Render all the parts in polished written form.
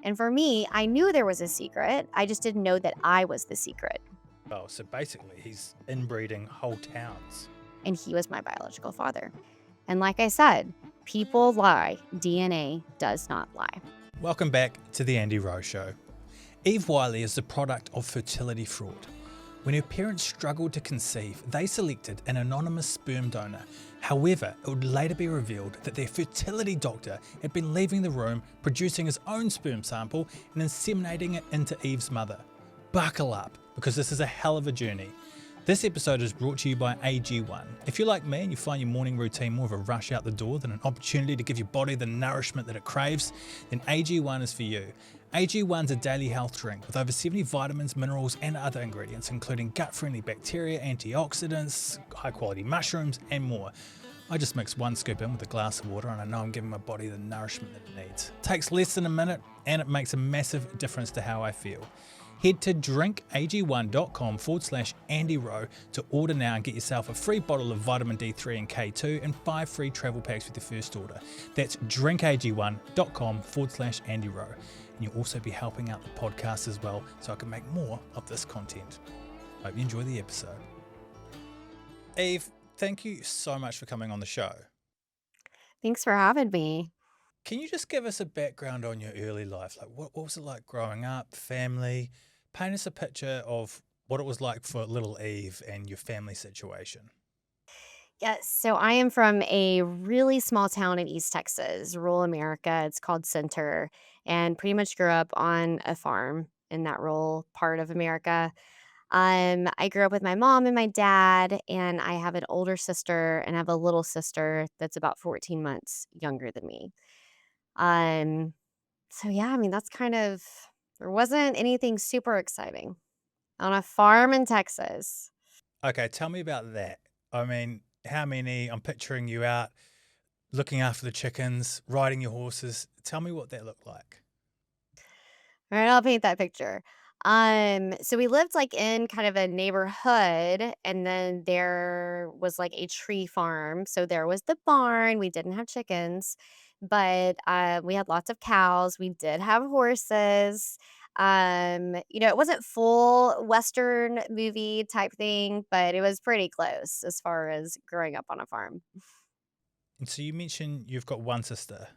And for me, I knew there was a secret. I just didn't know that I was the secret. Oh, so basically he's inbreeding whole towns. And he was my biological father. And like I said, people lie. DNA does not lie. Welcome back to the Andy Rowe Show. Eve Wiley is the product of fertility fraud. When her parents struggled to conceive, they selected an anonymous sperm donor. However, it would later be revealed that their fertility doctor had been leaving the room, producing his own sperm sample and inseminating it into Eve's mother. Buckle up, because this is a hell of a journey. This episode is brought to you by AG1. If you're like me and you find your morning routine more of a rush out the door than an opportunity to give your body the nourishment that it craves, then AG1 is for you. AG1's a daily health drink with over 70 vitamins, minerals and other ingredients, including gut-friendly bacteria, antioxidants, high-quality mushrooms and more. I just mix one scoop in with a glass of water and I know I'm giving my body the nourishment that it needs. It takes less than a minute and it makes a massive difference to how I feel. Head to drinkag1.com/Andy Rowe to order now and get yourself a free bottle of vitamin D3 and K2 and 5 free travel packs with your first order. That's drinkag1.com/Andy Rowe. And you'll also be helping out the podcast as well so I can make more of this content. Hope you enjoy the episode. Eve, thank you so much for coming on the show. Thanks for having me. Can you just give us a background on your early life? Like what was it like growing up, family? Paint us a picture of what it was like for little Eve and your family situation. Yes, so I am from a really small town in East Texas, rural America. It's called Center, and pretty much grew up on a farm in that rural part of America. I grew up with my mom and my dad, and I have an older sister and I have a little sister that's about 14 months younger than me. Um, so yeah, I mean, that's kind of, there wasn't anything super exciting on a farm in Texas. Okay, tell me about that. I mean, how many? I'm picturing you out looking after the chickens, riding your horses. Tell me what that looked like. All right, I'll paint that picture. So we lived like in kind of a neighborhood, and then there was like a tree farm. So there was the barn. We didn't have chickens, but we had lots of cows. We did have horses. It wasn't full Western movie type thing, but it was pretty close as far as growing up on a farm. And so you mentioned you've got one sister.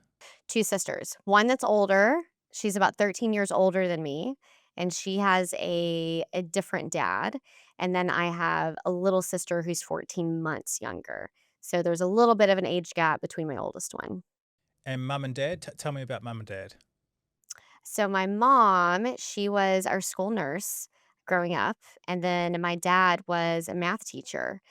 Two sisters. One that's older. She's about 13 years older than me, and she has a different dad. And then I have a little sister who's 14 months younger. So there's a little bit of an age gap between my oldest one. And mum and dad? Tell me about mum and dad. So my mom, she was our school nurse growing up, and then my dad was a math teacher.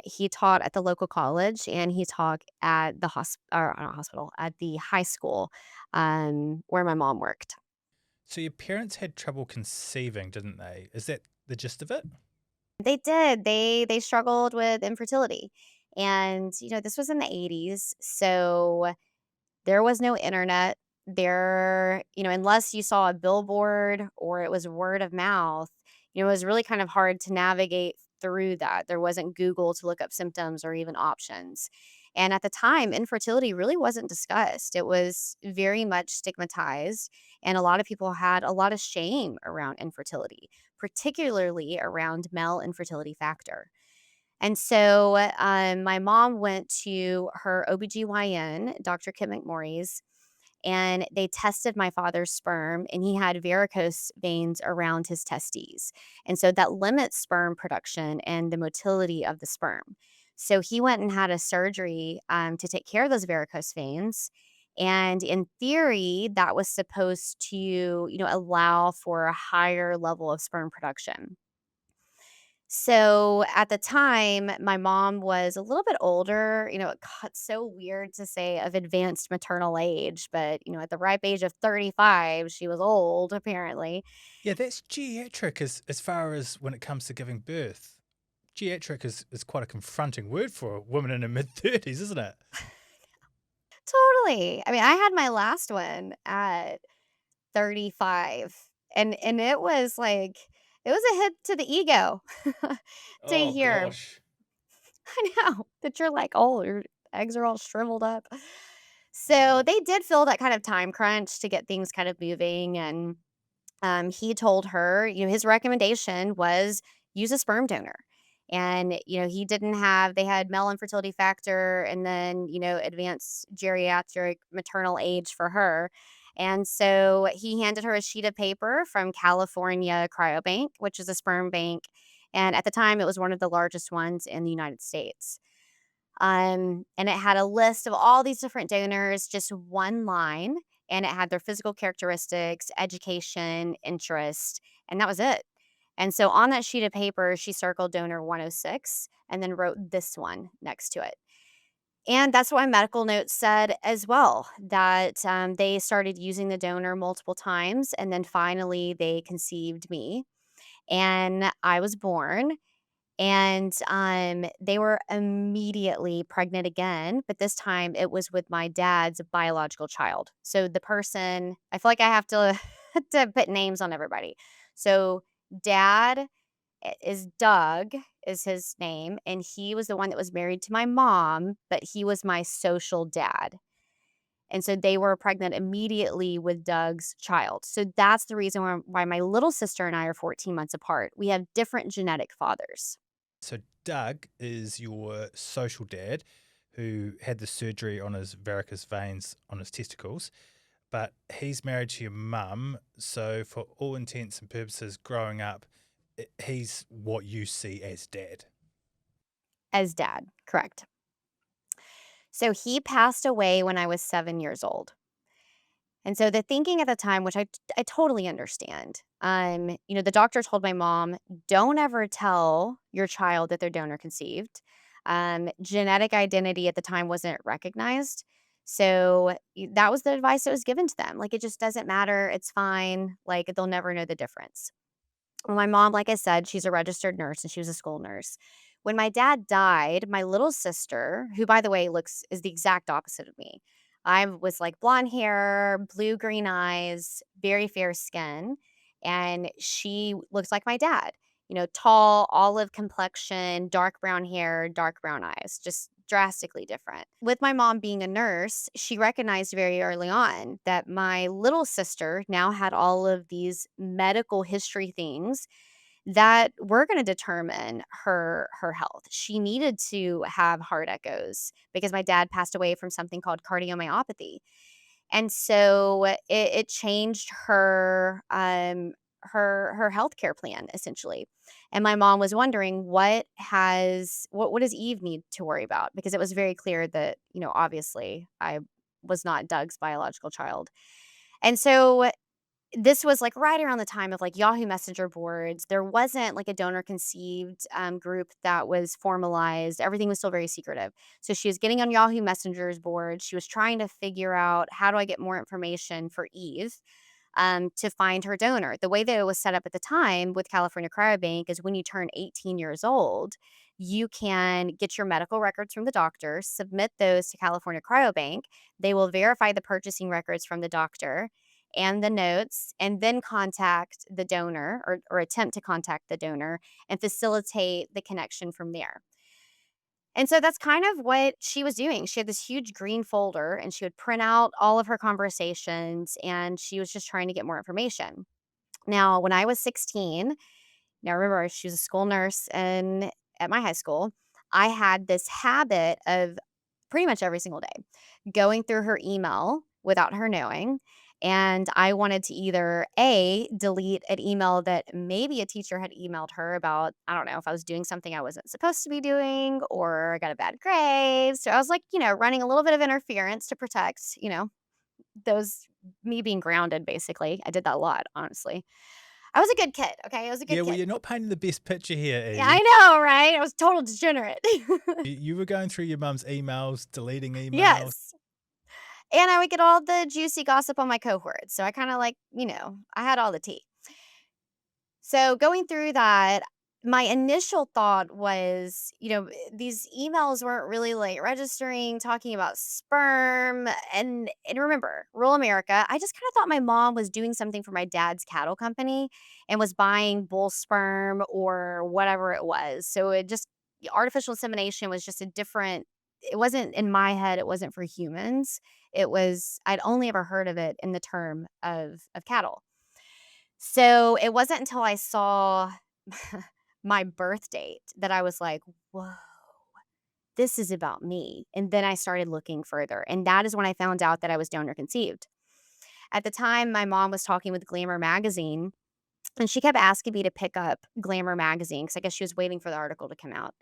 He taught at the local college and he taught at the or not hospital, at the high school where my mom worked. So your parents had trouble conceiving, didn't they? Is that the gist of it? They did. They struggled with infertility. And this was in the 80s, so there was no internet. Unless you saw a billboard or it was word of mouth, it was really kind of hard to navigate through that. There wasn't Google to look up symptoms or even options. And at the time, infertility really wasn't discussed. It was very much stigmatized, and a lot of people had a lot of shame around infertility, particularly around male infertility factor. And so my mom went to her OBGYN, Dr. Kip McMorris, and they tested my father's sperm, and he had varicose veins around his testes. And so that limits sperm production and the motility of the sperm. So he went and had a surgery to take care of those varicose veins. And in theory, that was supposed to, allow for a higher level of sperm production. So at the time, my mom was a little bit older. It's so weird to say of advanced maternal age, but at the ripe age of 35, she was old, apparently. Yeah, that's geriatric as far as when it comes to giving birth. Geriatric is quite a confronting word for a woman in her mid-30s, isn't it? Totally. I mean, I had my last one at 35, and it was like, it was a hit to the ego to Oh, hear. gosh. I know that you're like, oh, your eggs are all shriveled up. So they did feel that kind of time crunch to get things kind of moving. And he told her, his recommendation was use a sperm donor. And, he didn't have, they had male infertility factor and then, advanced geriatric maternal age for her. And so he handed her a sheet of paper from California Cryobank, which is a sperm bank. And at the time, it was one of the largest ones in the United States. And it had a list of all these different donors, just one line, and it had their physical characteristics, education, interest, and that was it. And so on that sheet of paper, she circled donor 106 and then wrote this one next to it. And that's what my medical notes said as well, that they started using the donor multiple times. And then finally, they conceived me and I was born. And, they were immediately pregnant again, but this time it was with my dad's biological child. So the person I feel like I have to to put names on everybody. So dad is Doug is his name, and he was the one that was married to my mom, but he was my social dad. And so they were pregnant immediately with Doug's child. So that's the reason why my little sister and I are 14 months apart. We have different genetic fathers. So Doug is your social dad who had the surgery on his varicose veins on his testicles, but he's married to your mum. So for all intents and purposes, growing up, he's what you see as dad. As dad, correct. So he passed away when I was 7 years old. And so the thinking at the time, which I totally understand, the doctor told my mom, "Don't ever tell your child that they're donor conceived." Genetic identity at the time wasn't recognized. So that was the advice that was given to them. Like, it just doesn't matter. It's fine. Like, they'll never know the difference. Well, my mom, like I said, she's a registered nurse and she was a school nurse. When my dad died, my little sister, who by the way looks is the exact opposite of me. I was like blonde hair, blue green eyes, very fair skin, and she looks like my dad. Tall, olive complexion, dark brown hair, dark brown eyes, just drastically different. With my mom being a nurse, she recognized very early on that my little sister now had all of these medical history things that were going to determine her health. She needed to have heart echoes because my dad passed away from something called cardiomyopathy. And so it changed her healthcare plan essentially. And my mom was wondering what does Eve need to worry about? Because it was very clear that, obviously I was not Doug's biological child. And so this was, like, right around the time of, like, Yahoo Messenger boards. There wasn't, like, a donor conceived, group that was formalized. Everything was still very secretive. So she was getting on Yahoo Messenger's board. She was trying to figure out, "How do I get more information for Eve?" To find her donor. The way that it was set up at the time with California Cryobank is when you turn 18 years old, you can get your medical records from the doctor, submit those to California Cryobank. They will verify the purchasing records from the doctor and the notes, and then contact the donor or attempt to contact the donor and facilitate the connection from there. And so that's kind of what she was doing. She had this huge green folder and she would print out all of her conversations and she was just trying to get more information. Now, when I was 16, now remember she was a school nurse and at my high school, I had this habit of pretty much every single day going through her email without her knowing. And I wanted to either A, delete an email that maybe a teacher had emailed her about, I don't know, if I was doing something I wasn't supposed to be doing or I got a bad grade. So I was like, running a little bit of interference to protect, those me being grounded, basically. I did that a lot, honestly. I was a good kid. Okay. I was a Yeah, good well, kid. you're not painting the best picture here, Yeah, I Eve. know, right? I was total degenerate. You were going through your mum's emails, deleting emails. Yes. And I would get all the juicy gossip on my cohorts. So I kinda like, I had all the tea. So going through that, my initial thought was, these emails weren't really like registering, talking about sperm. And remember, rural America, I just kind of thought my mom was doing something for my dad's cattle company and was buying bull sperm or whatever it was. So artificial insemination was just it wasn't in my head, it wasn't for humans. I'd only ever heard of it in the term of cattle. So, it wasn't until I saw my birth date that I was like, "Whoa, this is about me." And then I started looking further, and that is when I found out that I was donor conceived. At the time, my mom was talking with Glamour magazine, and she kept asking me to pick up Glamour magazine because I guess she was waiting for the article to come out.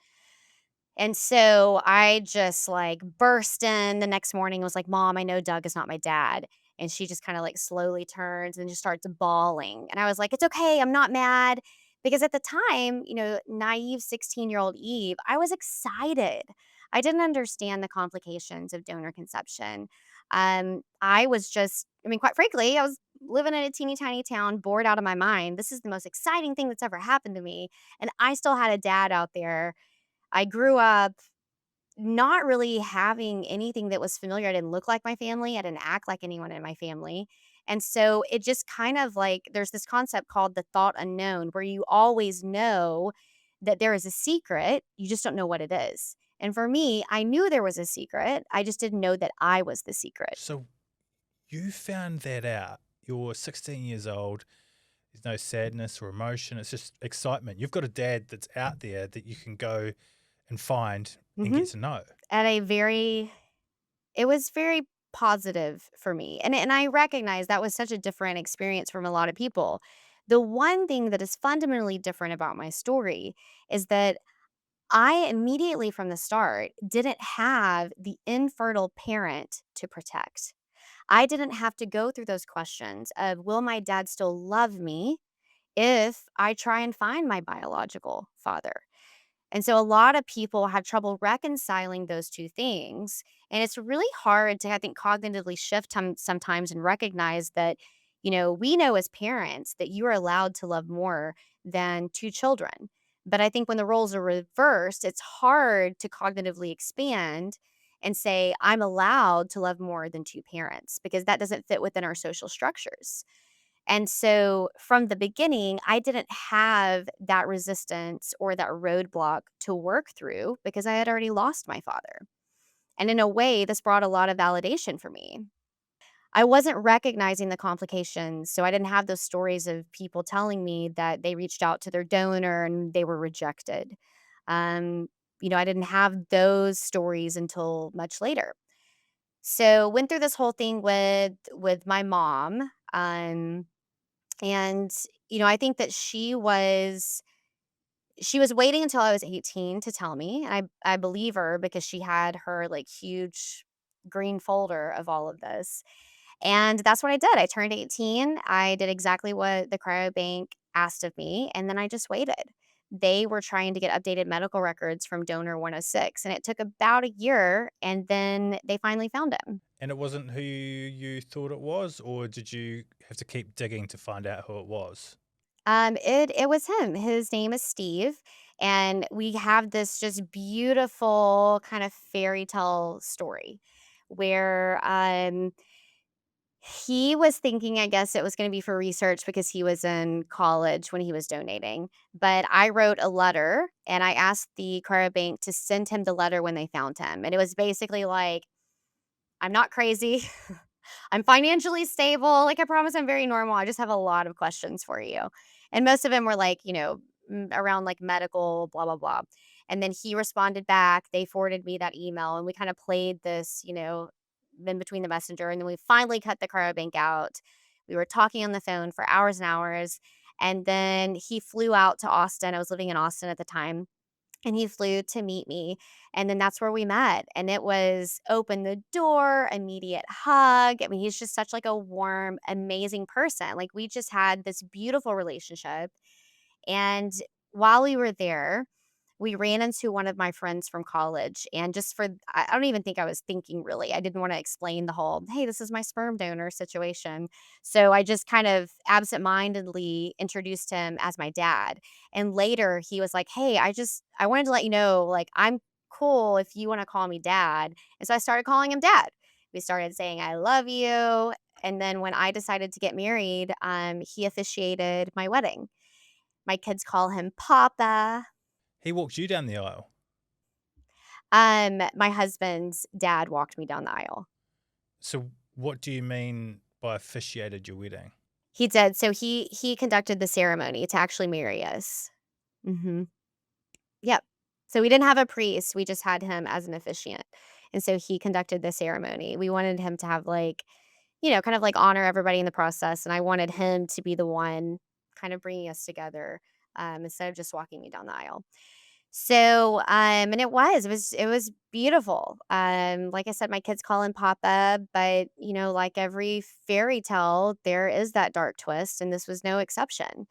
And so I just, like, burst in the next morning and was like, "Mom, I know Doug is not my dad." And she just kinda, like, slowly turns and just starts bawling. And I was like, "It's okay, I'm not mad." Because at the time, naive 16-year-old Eve, I was excited. I didn't understand the complications of donor conception. I was just I mean, quite frankly, I was living in a teeny tiny town, bored out of my mind. This is the most exciting thing that's ever happened to me, and I still had a dad out there. I grew up not really having anything that was familiar. I didn't look like my family. I didn't act like anyone in my family. And so it just kind of like there's this concept called the thought unknown where you always know that there is a secret. You just don't know what it is. And for me, I knew there was a secret. I just didn't know that I was the secret. So you found that out. You're 16 years old. There's no sadness or emotion. It's just excitement. You've got a dad that's out there that you can go and find and Hmm. get to know. At a very It was very positive for me, and I recognize that was such a different experience from a lot of people. The one thing that is fundamentally different about my story is that I immediately from the start didn't have the infertile parent to protect. I didn't have to go through those questions of, "Will my dad still love me if I try and find my biological father?" And so a lot of people have trouble reconciling those 2 things, and it's really hard to, I think, cognitively shift sometimes and recognize that, we know as parents that you are allowed to love more than 2 children. But I think when the roles are reversed, it's hard to cognitively expand and say, "I'm allowed to love more than 2 parents," because that doesn't fit within our social structures. And so from the beginning, I didn't have that resistance or that roadblock to work through because I had already lost my father. And in a way, this brought a lot of validation for me. I wasn't recognizing the complications. So I didn't have those stories of people telling me that they reached out to their donor and they were rejected. Um, I didn't have those stories until much later. So went through this whole thing with my mom. And, I think that she was waiting until I was 18 to tell me, and I believe her because she had her, like, huge green folder of all of this, and that's what I did. I turned 18, I did exactly what the cryobank asked of me, and then I just waited. They were trying to get updated medical records from donor 106, and it took about a year, and then they finally found him. And it wasn't who you thought it was, or did you have to keep digging to find out who it was? It was him. His name is Steve, and we have this just beautiful kind of fairy tale story where he was thinking, I guess it was going to be for research because he was in college when he was donating. But I wrote a letter and I asked the cryobank to send him the letter when they found him. And it was basically like, "I'm not crazy. I'm financially stable. Like, I promise I'm very normal. I just have a lot of questions for you." And most of them were like, around like medical, blah, blah, blah. And then he responded back. They forwarded me that email and we kind of played this, in between the messenger. And then we finally cut the cryobank out. We were talking on the phone for hours and hours. And then he flew out to Austin. I was living in Austin at the time, and he flew to meet me, and then that's where we met, and it was open the door, immediate hug. I mean, he's just such, like, a warm, amazing person. Like, we just had this beautiful relationship, and while we were there, we ran into one of my friends from college, and just for I don't even think I was thinking really. I didn't wanna explain the whole, "Hey, this is my sperm donor" situation. So I just kind of absentmindedly introduced him as my dad, and later he was like, "Hey, I wanted to let you know, like, I'm cool if you wanna call me dad." And so I started calling him dad. We started saying, "I love you," and then when I decided to get married, he officiated my wedding. My kids call him Papa. He walked you down the aisle. My husband's dad walked me down the aisle. So what do you mean by officiated your wedding? He did, so he conducted the ceremony to actually marry us. Mhm. Yep. So we didn't have a priest, we just had him as an officiant, and so he conducted the ceremony. We wanted him to have, like, kind of, like, honor everybody in the process, and I wanted him to be the one kind of bringing us together, instead of just walking me down the aisle. So, and it was beautiful. Like I said, my kids call him Papa, but, like every fairy tale, there is that dark twist, and this was no exception.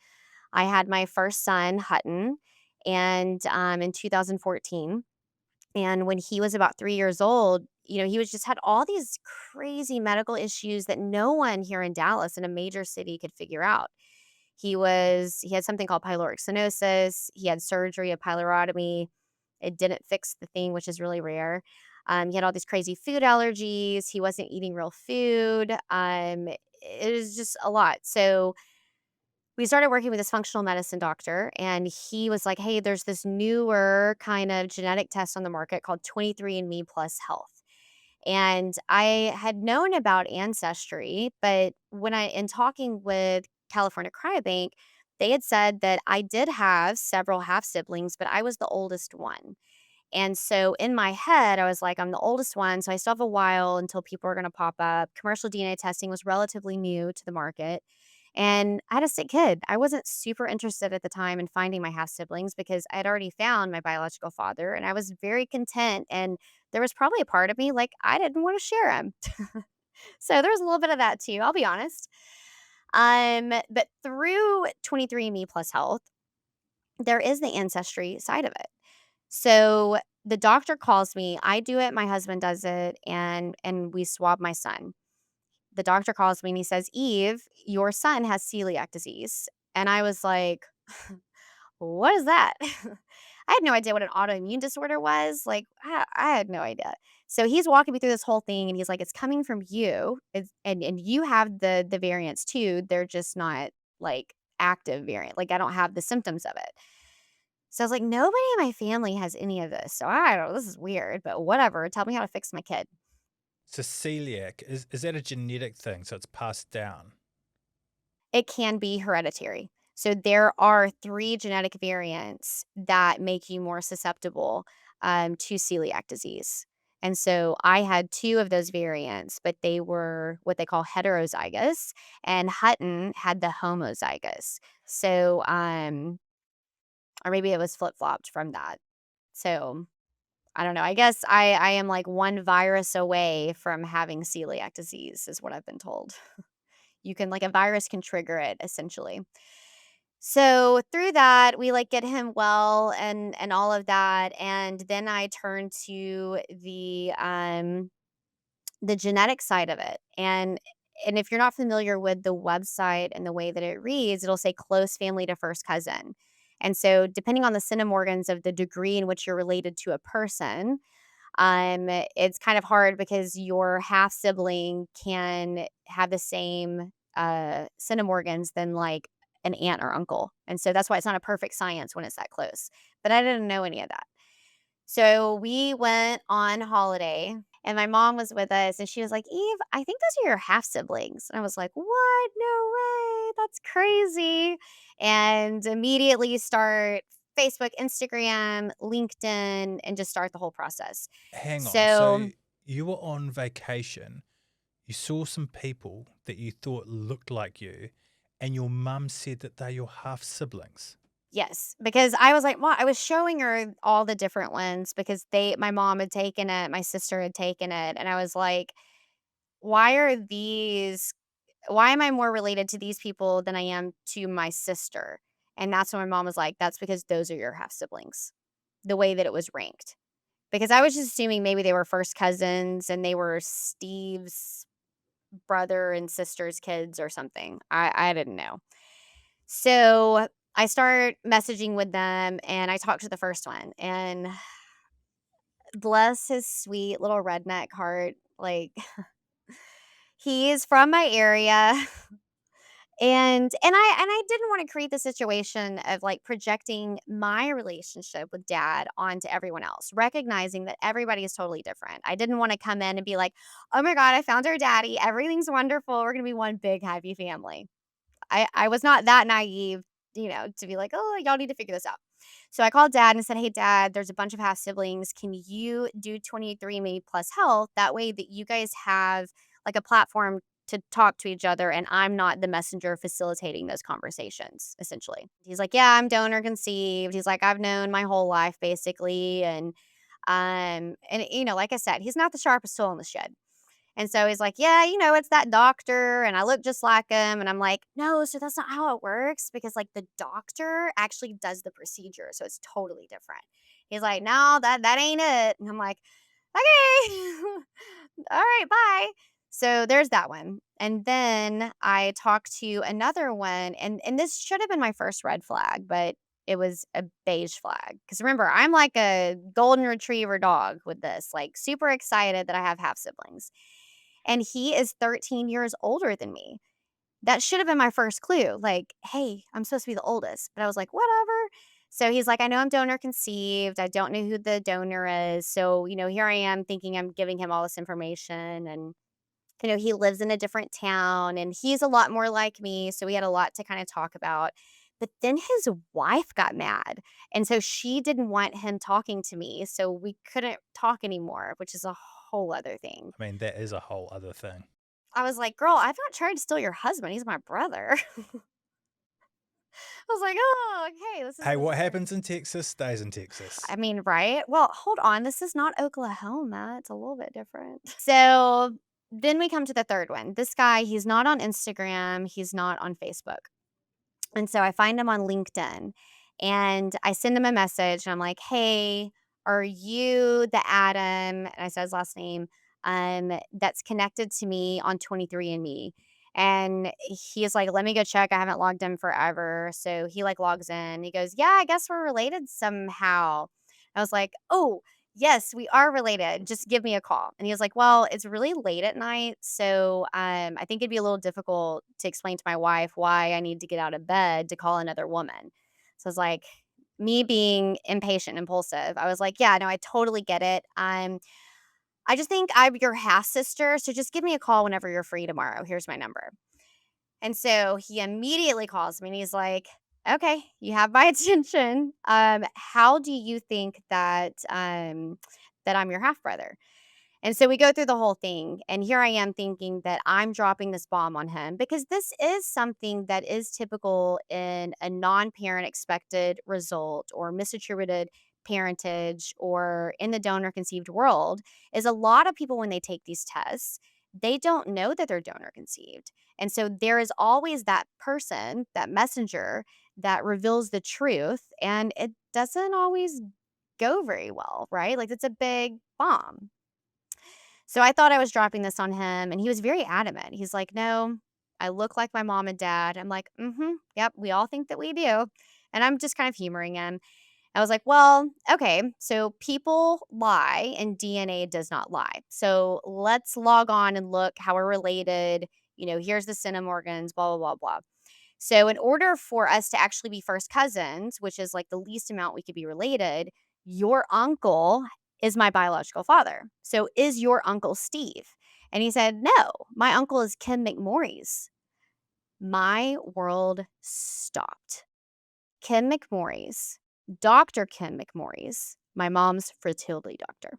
I had my first son, Hutton, and, in 2014, and when he was about 3 years old, he was just had all these crazy medical issues that no one here in Dallas, in a major city, could figure out. He had something called pyloric stenosis, he had surgery, a pylorectomy. It didn't fix the thing, which is really rare. He had all these crazy food allergies, he wasn't eating real food, it was just a lot. So we started working with this functional medicine doctor, and he was like, "Hey, there's this newer kind of genetic test on the market called 23andMe Plus Health." And I had known about Ancestry, but in talking with California Cryobank, they had said that I did have several half siblings, but I was the oldest one. And so in my head, I was like, I'm the oldest one, so I still have a while until people are going to pop up. Commercial DNA testing was relatively new to the market. And I had a sick kid. I wasn't super interested at the time in finding my half siblings because I had already found my biological father and I was very content. And there was probably a part of me like I didn't want to share him. So there was a little bit of that too, I'll be honest. But through 23andMe Plus Health, there is the ancestry side of it. So the doctor calls me, I do it, my husband does it, and we swab my son. The doctor calls me and he says, "Eve, your son has celiac disease." And I was like, "What is that?" I had no idea what an autoimmune disorder was. Like, I had no idea. So he's walking me through this whole thing and he's like, "It's coming from you. And you have the variants too. They're just not like active variant. Like I don't have the symptoms of it." So I was like, "Nobody in my family has any of this. So I don't know. This is weird, but whatever. Tell me how to fix my kid." So celiac, is that a genetic thing? So it's passed down? It can be hereditary. So there are 3 genetic variants that make you more susceptible, to celiac disease. And so I had 2 of those variants, but they were what they call heterozygous, and Hutton had the homozygous. So, or maybe it was flip-flopped from that. So, I don't know. I guess I am like 1 virus away from having celiac disease is what I've been told. You can like a virus can trigger it essentially. So through that, we like get him well and all of that, and then I turn to the genetic side of it. And if you're not familiar with the website and the way that it reads, it'll say close family to first cousin. And so depending on the centimorgans of the degree in which you're related to a person, it's kind of hard because your half sibling can have the same centimorgans than like an aunt or uncle. And so that's why it's not a perfect science when it's that close. But I didn't know any of that. So we went on holiday and my mom was with us and she was like, "Eve, I think those are your half siblings." And I was like, "What? No way. That's crazy." And immediately start Facebook, Instagram, LinkedIn, and just start the whole process. Hang on. So So, you were on vacation, you saw some people that you thought looked like you, and your mum said that they're your half siblings. yes, because I was like, "Well," I was showing her all the different ones because my mom had taken it, my sister had taken it, and I was like, why am I more related to these people than I am to my sister?" And that's when my mom was like, "That's because those are your half siblings." The way that it was ranked. Because I was just assuming maybe they were first cousins and they were Steve's brother and sister's kids or something. I didn't know. So I start messaging with them and I talked to the first one and bless his sweet little redneck heart. Like he is from my area And I didn't wanna create the situation of, like, projecting my relationship with dad onto everyone else, recognizing that everybody is totally different. I didn't wanna come in and be like, "Oh my god, I found our daddy, everything's wonderful, we're gonna be one big happy family." I was not that naive, to be like, "Oh, y'all need to figure this out." So I called dad and said, "Hey, dad, there's a bunch of half siblings. Can you do 23andMe plus health? That way that you guys have like a platform to talk to each other and I'm not the messenger facilitating those conversations, essentially." He's like, "Yeah, I'm donor conceived." He's like, "I've known my whole life basically." And like I said, he's not the sharpest tool in the shed. And so he's like, "Yeah, it's that doctor, and I look just like him." And I'm like, "No, so that's not how it works because, like, the doctor actually does the procedure, so it's totally different." He's like, "No, that ain't it." And I'm like, "Okay. All right, bye." So there's that one. And then I talked to another one, and this should have been my first red flag, but it was a beige flag. Because remember, I'm like a golden retriever dog with this, like, super excited that I have half siblings. And he is 13 years older than me. That should have been my first clue, like, "Hey, I'm supposed to be the oldest." But I was like, "Whatever." So he's like, "I know I'm donor conceived. I don't know who the donor is." So, here I am thinking I'm giving him all this information. And, he lives in a different town and he's a lot more like me. So we had a lot to kind of talk about. But then his wife got mad. And so she didn't want him talking to me. So we couldn't talk anymore, which is a whole other thing. I mean, that is a whole other thing. I was like, "Girl, I've not tried to steal your husband, he's my brother." I was like, "Oh, okay, this is Hey, this what weird." happens in Texas stays in Texas. I mean, right? Well, hold on, this is not Oklahoma, it's a little bit different. So, then we come to the 3rd one. This guy, he's not on Instagram, he's not on Facebook. And so I find him on LinkedIn and I send him a message and I'm like, "Hey, are you the Adam," and I said his last name, "that's connected to me on 23andMe?" And he is like, "Let me go check. I haven't logged in forever." So he like logs in. He goes, "Yeah, I guess we're related somehow." I was like, "Oh, yes, we are related. Just give me a call." And he was like, "Well, it's really late at night, so I think it'd be a little difficult to explain to my wife why I need to get out of bed to call another woman." So I was like, me being impatient and impulsive, I was like, "Yeah, no, I totally get it. I just think I'm your half sister, so just give me a call whenever you're free tomorrow. Here's my number." And so he immediately calls me and he's like, "Okay, you have my attention. How do you think that I'm your half brother?" And so we go through the whole thing, and here I am thinking that I'm dropping this bomb on him because this is something that is typical in a non-parent expected result or misattributed parentage or in the donor conceived world is a lot of people when they take these tests, they don't know that they're donor conceived. And so there is always that person, that messenger that reveals the truth and it doesn't always go very well, right? Like it's a big bomb. So I thought I was dropping this on him, and he was very adamant. He's like, "No, I look like my mom and dad." I'm like, "Mhm, yep, we all think that we do." And I'm just kind of humoring him. I was like, "Well, okay, so people lie and DNA does not lie. So let's log on and look how we're related. Here's the centimorgans, blah, blah, blah, blah." So, in order for us to actually be first cousins, which is like the least amount we could be related, your uncle is my biological father. So, is your uncle Steve? And he said, "No, my uncle is Kim McMorris." My world stopped. Kim McMorris, Dr. Kim McMorris, my mom's fertility doctor.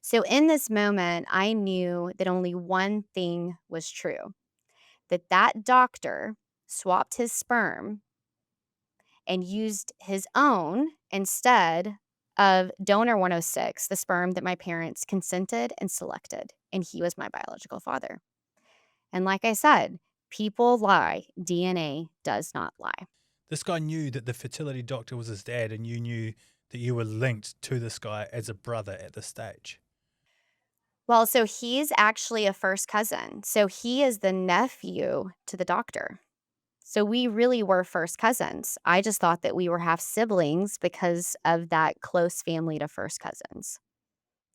So, in this moment, I knew that only one thing was true, that that doctor swapped his sperm and used his own instead of donor 106, the sperm that my parents consented and selected. And he was my biological father. And like I said, people lie, DNA does not lie. This guy knew that the fertility doctor was his dad, and you knew that you were linked to this guy as a brother at this stage. Well, so he's actually a first cousin. So he is the nephew to the doctor. So we really were first cousins. I just thought that we were half siblings because of that close family to first cousins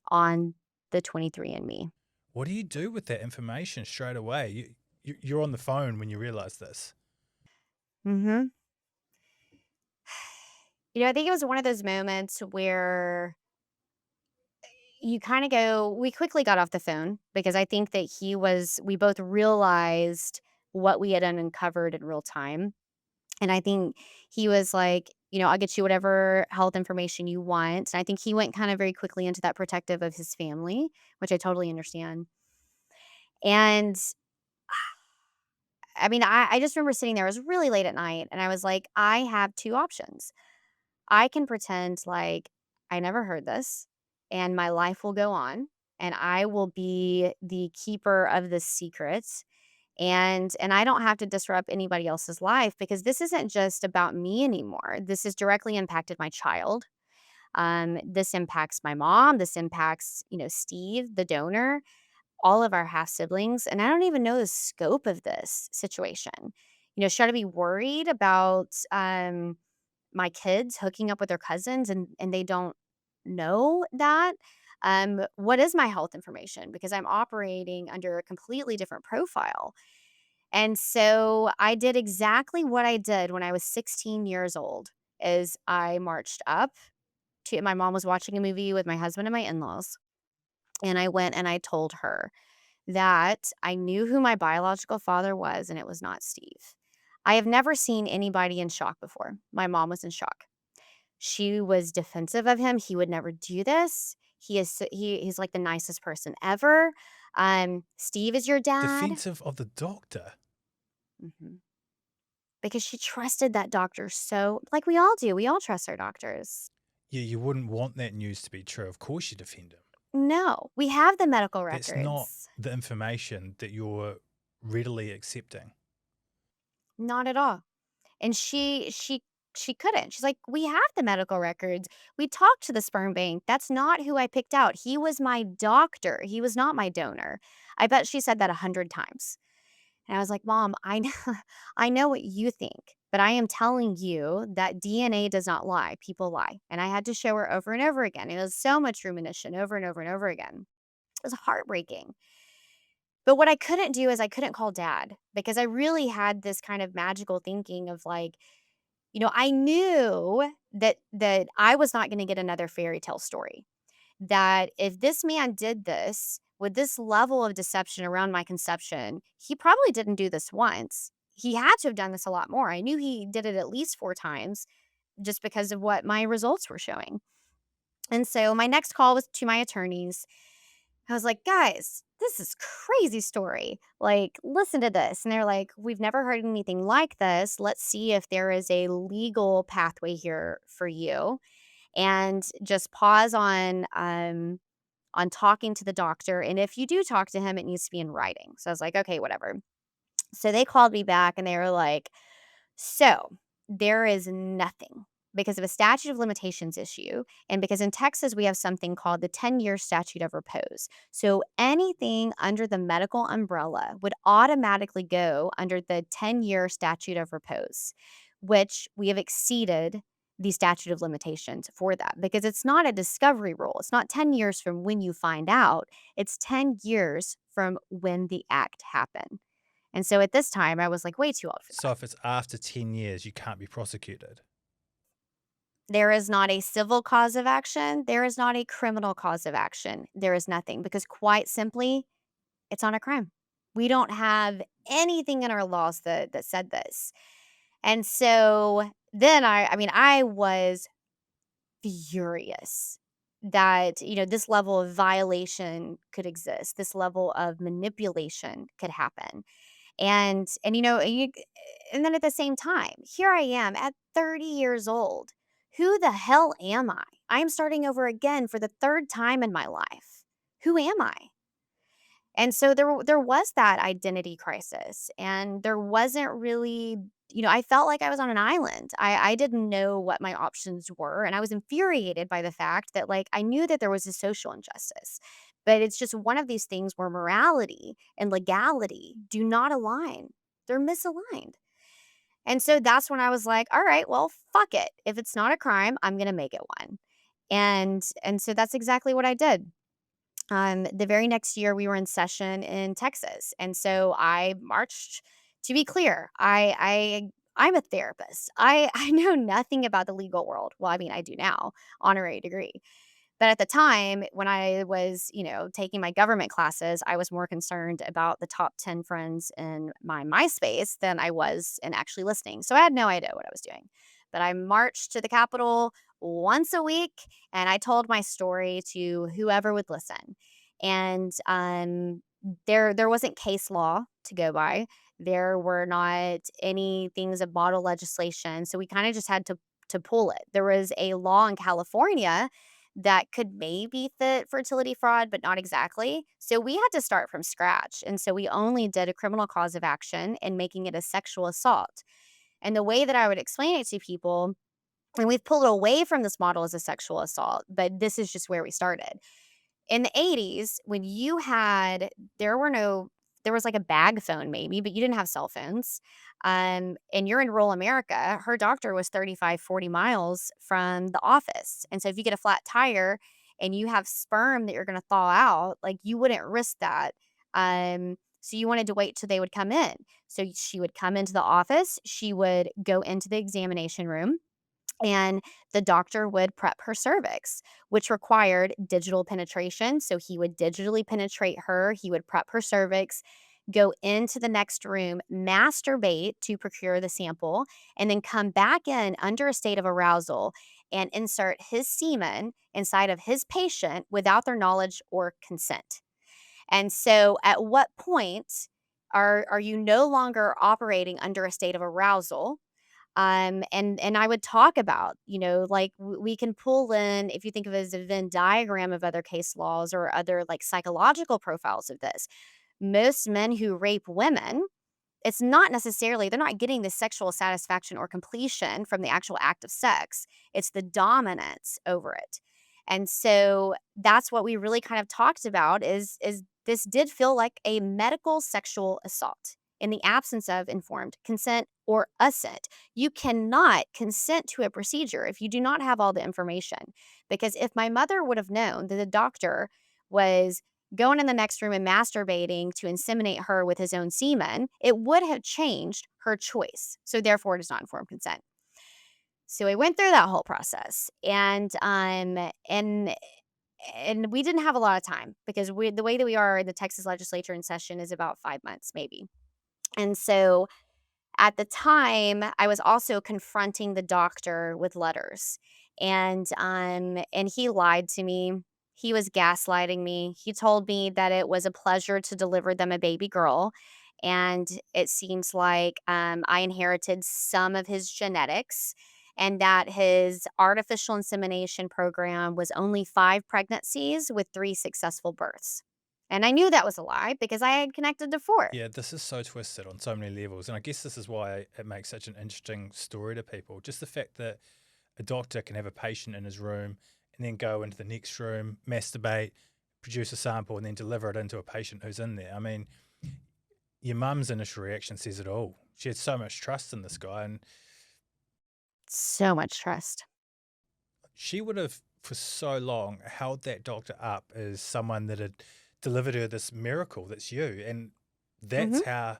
on the 23andMe. What do you do with that information straight away? You're on the phone when you realize this. Mhm. I think it was one of those moments where you kinda go we quickly got off the phone because I think that we both realized what we had uncovered in real time, and I think he was like, "I'll get you whatever health information you want," and I think he went kinda very quickly into that protective of his family, which I totally understand, and, I mean, I just remember sitting there, it was really late at night, and I was like, "I have 2 options. I can pretend like I never heard this and my life will go on and I will be the keeper of this secret and I don't have to disrupt anybody else's life because this isn't just about me anymore. This has directly impacted my child. This impacts my mom. This impacts, Steve, the donor, all of our half siblings. And I don't even know the scope of this situation. Should I be worried about my kids hooking up with their cousins and they don't know that? What is my health information? Because I'm operating under a completely different profile. And so I did exactly what I did when I was 16 years old is I marched up to my mom was watching a movie with my husband and my in-laws. And I went and I told her that I knew who my biological father was and it was not Steve. I have never seen anybody in shock before. My mom was in shock. She was defensive of him. He would never do this. He's like the nicest person ever. Steve is your dad. Defensive of the doctor. Mhm. Because she trusted that doctor so like we all do. We all trust our doctors. Yeah, you wouldn't want that news to be true. Of course you defend him. No, we have the medical That's not records. the information that you're readily accepting. Not at all. And she couldn't. She's like, "We have the medical records. We talked to the sperm bank. That's not who I picked out. He was my doctor. He was not my donor." I bet she said that 100 times. And I was like, "Mom, I know I know what you think, but I am telling you that DNA does not lie. People lie." And I had to show her over and over again. It was so much rumination over and over and over again. It was heartbreaking. But what I couldn't do is I couldn't call dad because I really had this kind of magical thinking of like, I knew that I was not gonna get another fairy tale story. That if this man did this with this level of deception around my conception, he probably didn't do this once. He had to have done this a lot more. I knew he did it at least 4 times just because of what my results were showing. And so my next call was to my attorneys. I was like, "Guys, this is crazy story. Like, listen to this." And they're like, "We've never heard anything like this. Let's see if there is a legal pathway here for you." And just pause on talking to the doctor. And if you do talk to him, it needs to be in writing. So I was like, "Okay, whatever." So they called me back and they were like, so, there is nothing because of a statute of limitations issue, and because in Texas, we have something called the 10-year statute of repose. So, anything under the medical umbrella would automatically go under the 10-year statute of repose, which we have exceeded the statute of limitations for that because it's not a discovery rule. It's not 10 years from when you find out, it's 10 years from when the act happened. And so at this time, I was, like, way too old for So that. if it's after 10 years, you can't be prosecuted. There is not a civil cause of action. There is not a criminal cause of action. There is nothing because quite simply, it's not a crime. We don't have anything in our laws that said this. And so then I was furious that, this level of violation could exist. This level of manipulation could happen. And then at the same time, here I am at 30 years old. Who the hell am I? I'm starting over again for the 3rd time in my life. Who am I? And so there was that identity crisis, and there wasn't really I felt like I was on an island. I didn't know what my options were, and I was infuriated by the fact that, like, I knew that there was a social injustice, but it's just one of these things where morality and legality do not align. They're misaligned. And so that's when I was like, "All right, well, fuck it. If it's not a crime, I'm gonna make it one." And so that's exactly what I did. The very next year, we were in session in Texas, and so I marched. To be clear, I'm a therapist. I know nothing about the legal world. Well, I mean, I do now, honorary degree. But at the time when I was, taking my government classes, I was more concerned about the top 10 friends in my MySpace than I was in actually listening. So I had no idea what I was doing. But I marched to the Capitol once a week and I told my story to whoever would listen. And there wasn't case law to go by. There were not any things of model legislation. So we kind of just had to pull it. There was a law in California that could maybe fit fertility fraud, but not exactly. So we had to start from scratch. And so we only did a criminal cause of action and making it a sexual assault. And the way that I would explain it to people, and we've pulled away from this model as a sexual assault, but this is just where we started. In the 80s, when you had there were no there was like a bag phone maybe, but you didn't have cell phones. And you're in rural America, her doctor was 35, 40 miles from the office. And so if you get a flat tire and you have sperm that you're gonna thaw out, like, you wouldn't risk that. So you wanted to wait till they would come in. So she would come into the office, she would go into the examination room, and the doctor would prep her cervix, which required digital penetration. So he would digitally penetrate her, he would prep her cervix, go into the next room, masturbate to procure the sample, and then come back in under a state of arousal and insert his semen inside of his patient without their knowledge or consent. And so at what point are you no longer operating under a state of arousal? And I would talk about, like, we can pull in, if you think of it as a Venn diagram of other case laws or other like psychological profiles of this. Most men who rape women, it's not necessarily they're not getting the sexual satisfaction or completion from the actual act of sex. It's the dominance over it. And so that's what we really kind of talked about is this did feel like a medical sexual assault in the absence of informed consent or assent. You cannot consent to a procedure if you do not have all the information. Because if my mother would have known that the doctor was going in the next room and masturbating to inseminate her with his own semen, it would have changed her choice. So therefore, it is not informed consent. So we went through that whole process, and we didn't have a lot of time because the way that we are in the Texas legislature in session is about 5 months maybe. And so at the time, I was also confronting the doctor with letters, and he lied to me. He was gaslighting me. He told me that it was a pleasure to deliver them a baby girl, and it seems like, I inherited some of his genetics, and that his artificial insemination program was only 5 pregnancies with 3 successful births. And I knew that was a lie because I had connected to 4. Yeah, this is so twisted on so many levels. And I guess this is why it makes such an interesting story to people. Just the fact that a doctor can have a patient in his room and then go into the next room, masturbate, produce a sample, and then deliver it into a patient who's in there. I mean, your mum's initial reaction says it all. She had so much trust in this guy, and So much trust. she would have, for so long, held that doctor up as someone that had delivered her this miracle that's you. And Mhm. that's how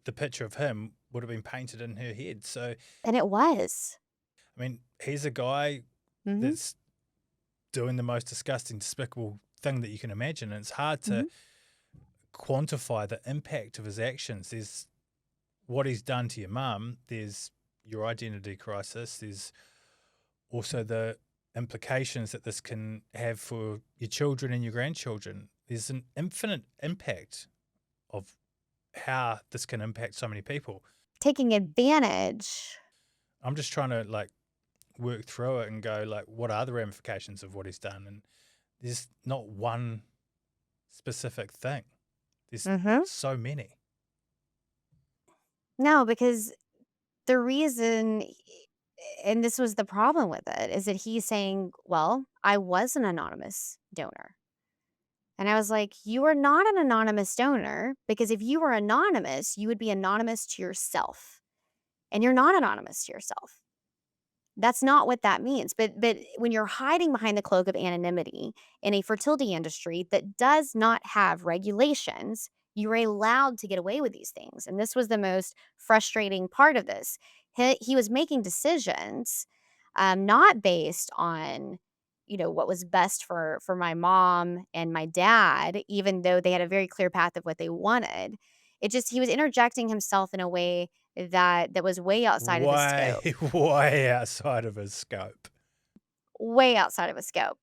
the picture of him would have been painted in her head. So, And it was. I mean, he's a guy Mhm, that's doing the most disgusting, despicable thing that you can imagine. And it's hard mhm. to quantify the impact of his actions. There's what he's done to your mum, there's your identity crisis, there's also the implications that this can have for your children and your grandchildren. There's an infinite impact of how this can impact so many people. Taking advantage. I'm just trying to like work through it and go like, what are the ramifications of what he's done? And there's not one specific thing. There's Mhm. so many. No, because the reason and this was the problem with it, is that he's saying, "Well, I was an anonymous donor." And I was like, "You are not an anonymous donor, because if you were anonymous, you would be anonymous to yourself, and you're not anonymous to yourself. That's not what that means. But when you're hiding behind the cloak of anonymity in a fertility industry that does not have regulations, you're allowed to get away with these things. And this was the most frustrating part of this. He was making decisions, not based on, what was best for my mom and my dad, even though they had a very clear path of what they wanted. It just he was interjecting himself in a way that was way outside of his Way, scope, way outside of his scope. way outside of his scope.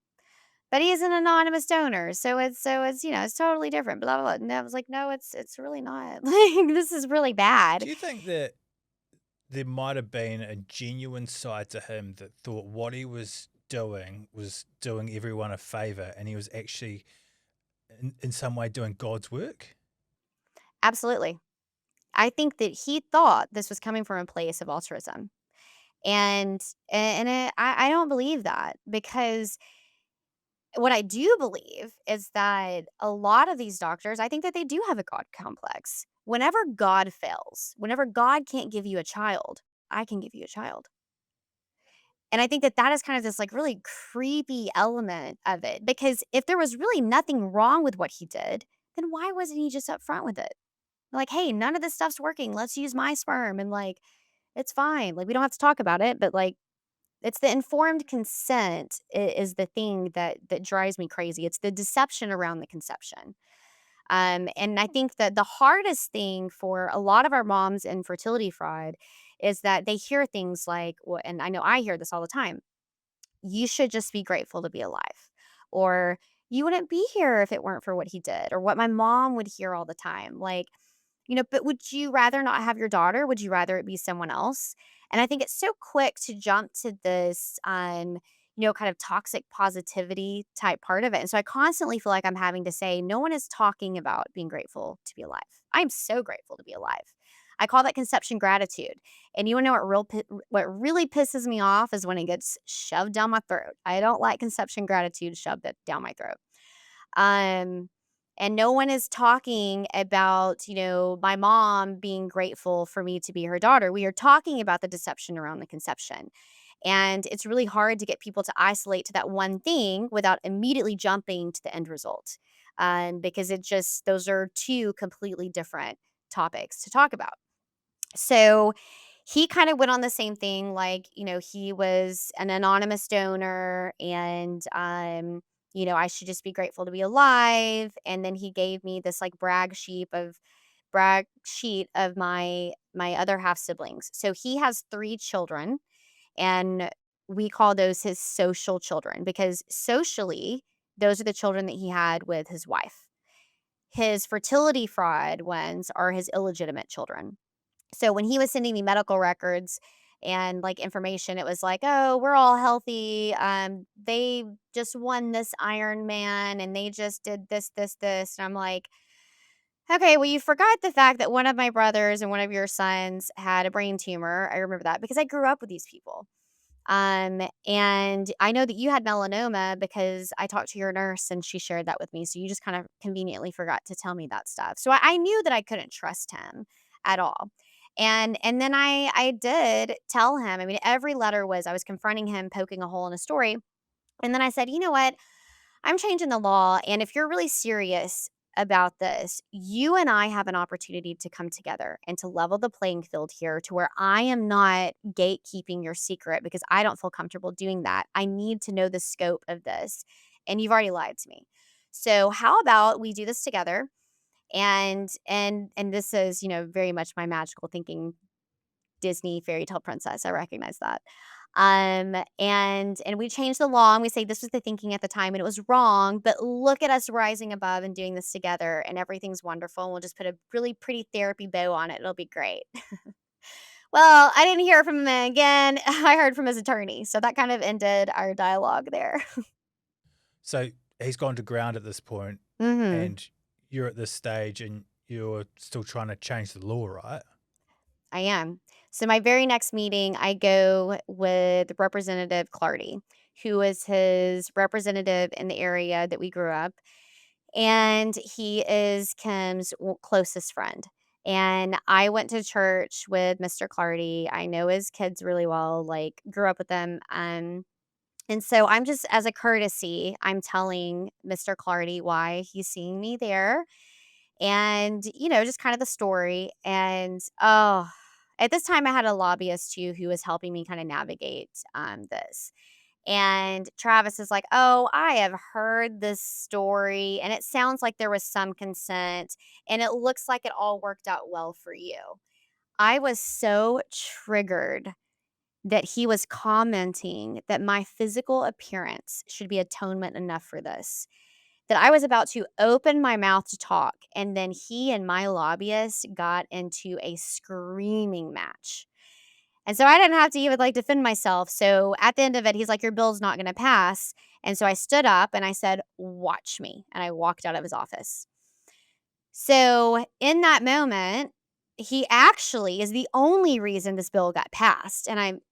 But he's an anonymous donor, so it's, it's totally different, blah, blah, blah. And I was like, "No, it's really not." Like, this is really bad. Do you think that there might have been a genuine side to him that thought what he was doing everyone a favor and he was actually in some way doing God's work? Absolutely. I think that he thought this was coming from a place of altruism. And I don't believe that, because what I do believe is that a lot of these doctors, I think that they do have a God complex. Whenever God fails, whenever God can't give you a child, I can give you a child. And I think that that is kind of this like really creepy element of it, because if there was really nothing wrong with what he did, then why wasn't he just upfront with it? Like, hey, none of this stuff's working. Let's use my sperm. And like, it's fine. Like, we don't have to talk about it, but like, it's the informed consent is the thing that drives me crazy. It's the deception around the conception. And I think that the hardest thing for a lot of our moms in fertility fraud is that they hear things like, and I know I hear this all the time, you should just be grateful to be alive. Or you wouldn't be here if it weren't for what he did, or what my mom would hear all the time. Like, but would you rather not have your daughter? Would you rather it be someone else? And I think it's so quick to jump to this, kind of toxic positivity type part of it. And so I constantly feel like I'm having to say, no one is talking about being grateful to be alive. I'm so grateful to be alive. I call that conception gratitude. And you want to know what really pisses me off is when it gets shoved down my throat. I don't like conception gratitude shoved down my throat. Um, and no one is talking about, my mom being grateful for me to be her daughter. We are talking about the deception around the conception. And it's really hard to get people to isolate to that one thing without immediately jumping to the end result. Because those are two completely different topics to talk about. So he kind of went on the same thing, like, he was an anonymous donor, and I should just be grateful to be alive. And then he gave me this like brag sheet of my other half siblings. So he has 3 children, and we call those his social children, because socially those are the children that he had with his wife. His fertility fraud ones are his illegitimate children. So when he was sending me medical records and like information, it was like, "Oh, we're all healthy. They just won this Ironman and they just did this, this, this." And I'm like, "Okay, well, you forgot the fact that one of my brothers and one of your sons had a brain tumor." I remember that because I grew up with these people. And I know that you had melanoma because I talked to your nurse and she shared that with me. So you just kind of conveniently forgot to tell me that stuff. So I knew that I couldn't trust him at all. And then I did tell him. I mean, every letter was I was confronting him, poking a hole in a story. And then I said, "You know what? I'm changing the law. And if you're really serious about this, you and I have an opportunity to come together and to level the playing field here to where I am not gatekeeping your secret because I don't feel comfortable doing that. I need to know the scope of this. And you've already lied to me. So how about we do this together?" And this is, very much my magical thinking Disney fairy tale princess. I recognize that. And we changed the law and we say this was the thinking at the time and it was wrong, but look at us rising above and doing this together and everything's wonderful. And we'll just put a really pretty therapy bow on it. It'll be great. Well, I didn't hear from him again. I heard from his attorney. So that kind of ended our dialogue there. So he's gone to ground at this point, Mhm. and you're at this stage and you're still trying to change the law, right? I am. So my very next meeting, I go with Representative Clardy, who is his representative in the area that we grew up, and he is Kim's closest friend. And I went to church with Mr. Clardy. I know his kids really well, like grew up with them. And so I'm just as a courtesy, I'm telling Mr. Clardy why he's seeing me there and, just kind of the story. And oh, at this time, I had a lobbyist too who was helping me kind of navigate this. And Travis is like, "Oh, I have heard this story, and it sounds like there was some consent, and it looks like it all worked out well for you." I was so triggered that he was commenting that my physical appearance should be atonement enough for this, that I was about to open my mouth to talk, and then he and my lobbyist got into a screaming match. And so I didn't have to even, like, defend myself. So at the end of it, he's like, "Your bill's not gonna pass." And so I stood up and I said, "Watch me." And I walked out of his office. So in that moment, he actually is the only reason this bill got passed. And I'm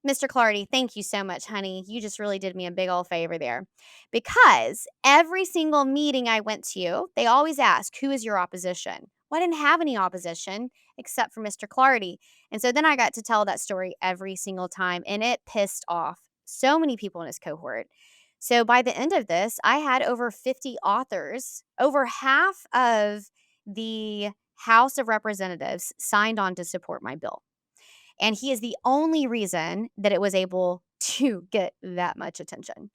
Mr. Clardy, thank you so much, honey. You just really did me a big old favor there. Because every single meeting I went to, they always ask, "Who is your opposition?" Well, I didn't have any opposition except for Mr. Clardy. And so then I got to tell that story every single time, and it pissed off so many people in his cohort. So by the end of this, I had over 50 authors, over half of the House of Representatives signed on to support my bill. And he is the only reason that it was able to get that much attention.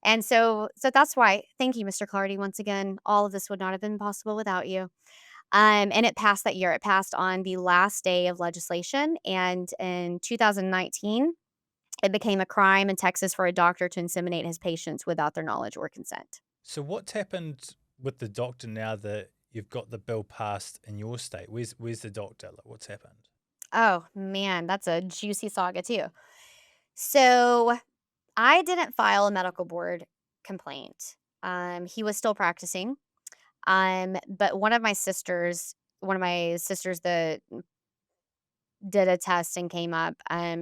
And so that's why, thank you, Mr. Clardy, once again. All of this would not have been possible without you. And it passed that year. It passed on the last day of legislation. And in 2019, it became a crime in Texas for a doctor to inseminate his patients without their knowledge or consent. So what's happened with the doctor now that you've got the bill passed in your state? Where's the doctor? Like, what's happened? Oh, man, that's a juicy saga, too. So I didn't file a medical board complaint. He was still practicing. But one of my sisters that did a test and came up,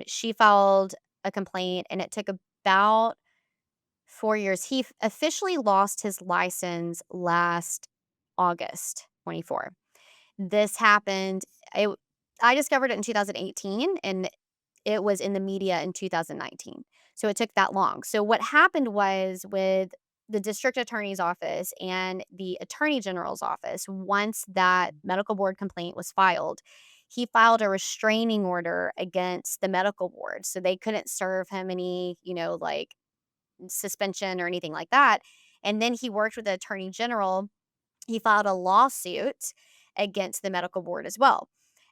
she filed a complaint and it took about 4 years. He officially lost his license last August 24. This happened. It, I discovered it in 2018 and it was in the media in 2019. So it took that long. So what happened was with the district attorney's office and the attorney general's office, once that medical board complaint was filed, he filed a restraining order against the medical board. So they couldn't serve him any, like suspension or anything like that. And then he worked with the attorney general. He filed a lawsuit against the medical board as well.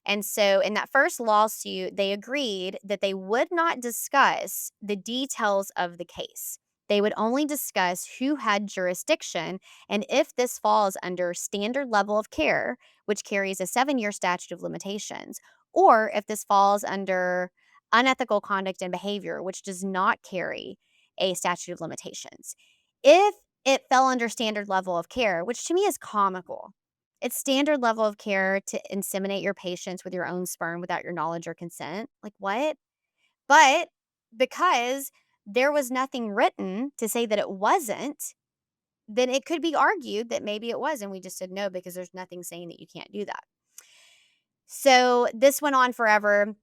And so in that first lawsuit, they agreed that they would not discuss the details of the case. They would only discuss who had jurisdiction and if this falls under standard level of care, which carries a 7-year statute of limitations, or if this falls under unethical conduct and behavior, which does not carry a statute of limitations. If it fell under standard level of care, which to me is comical. It's standard level of care to inseminate your patients with your own sperm without your knowledge or consent. Like, what? But because there was nothing written to say that it wasn't, then it could be argued that maybe it was. And we just said no because there's nothing saying that you can't do that. So this went on forever.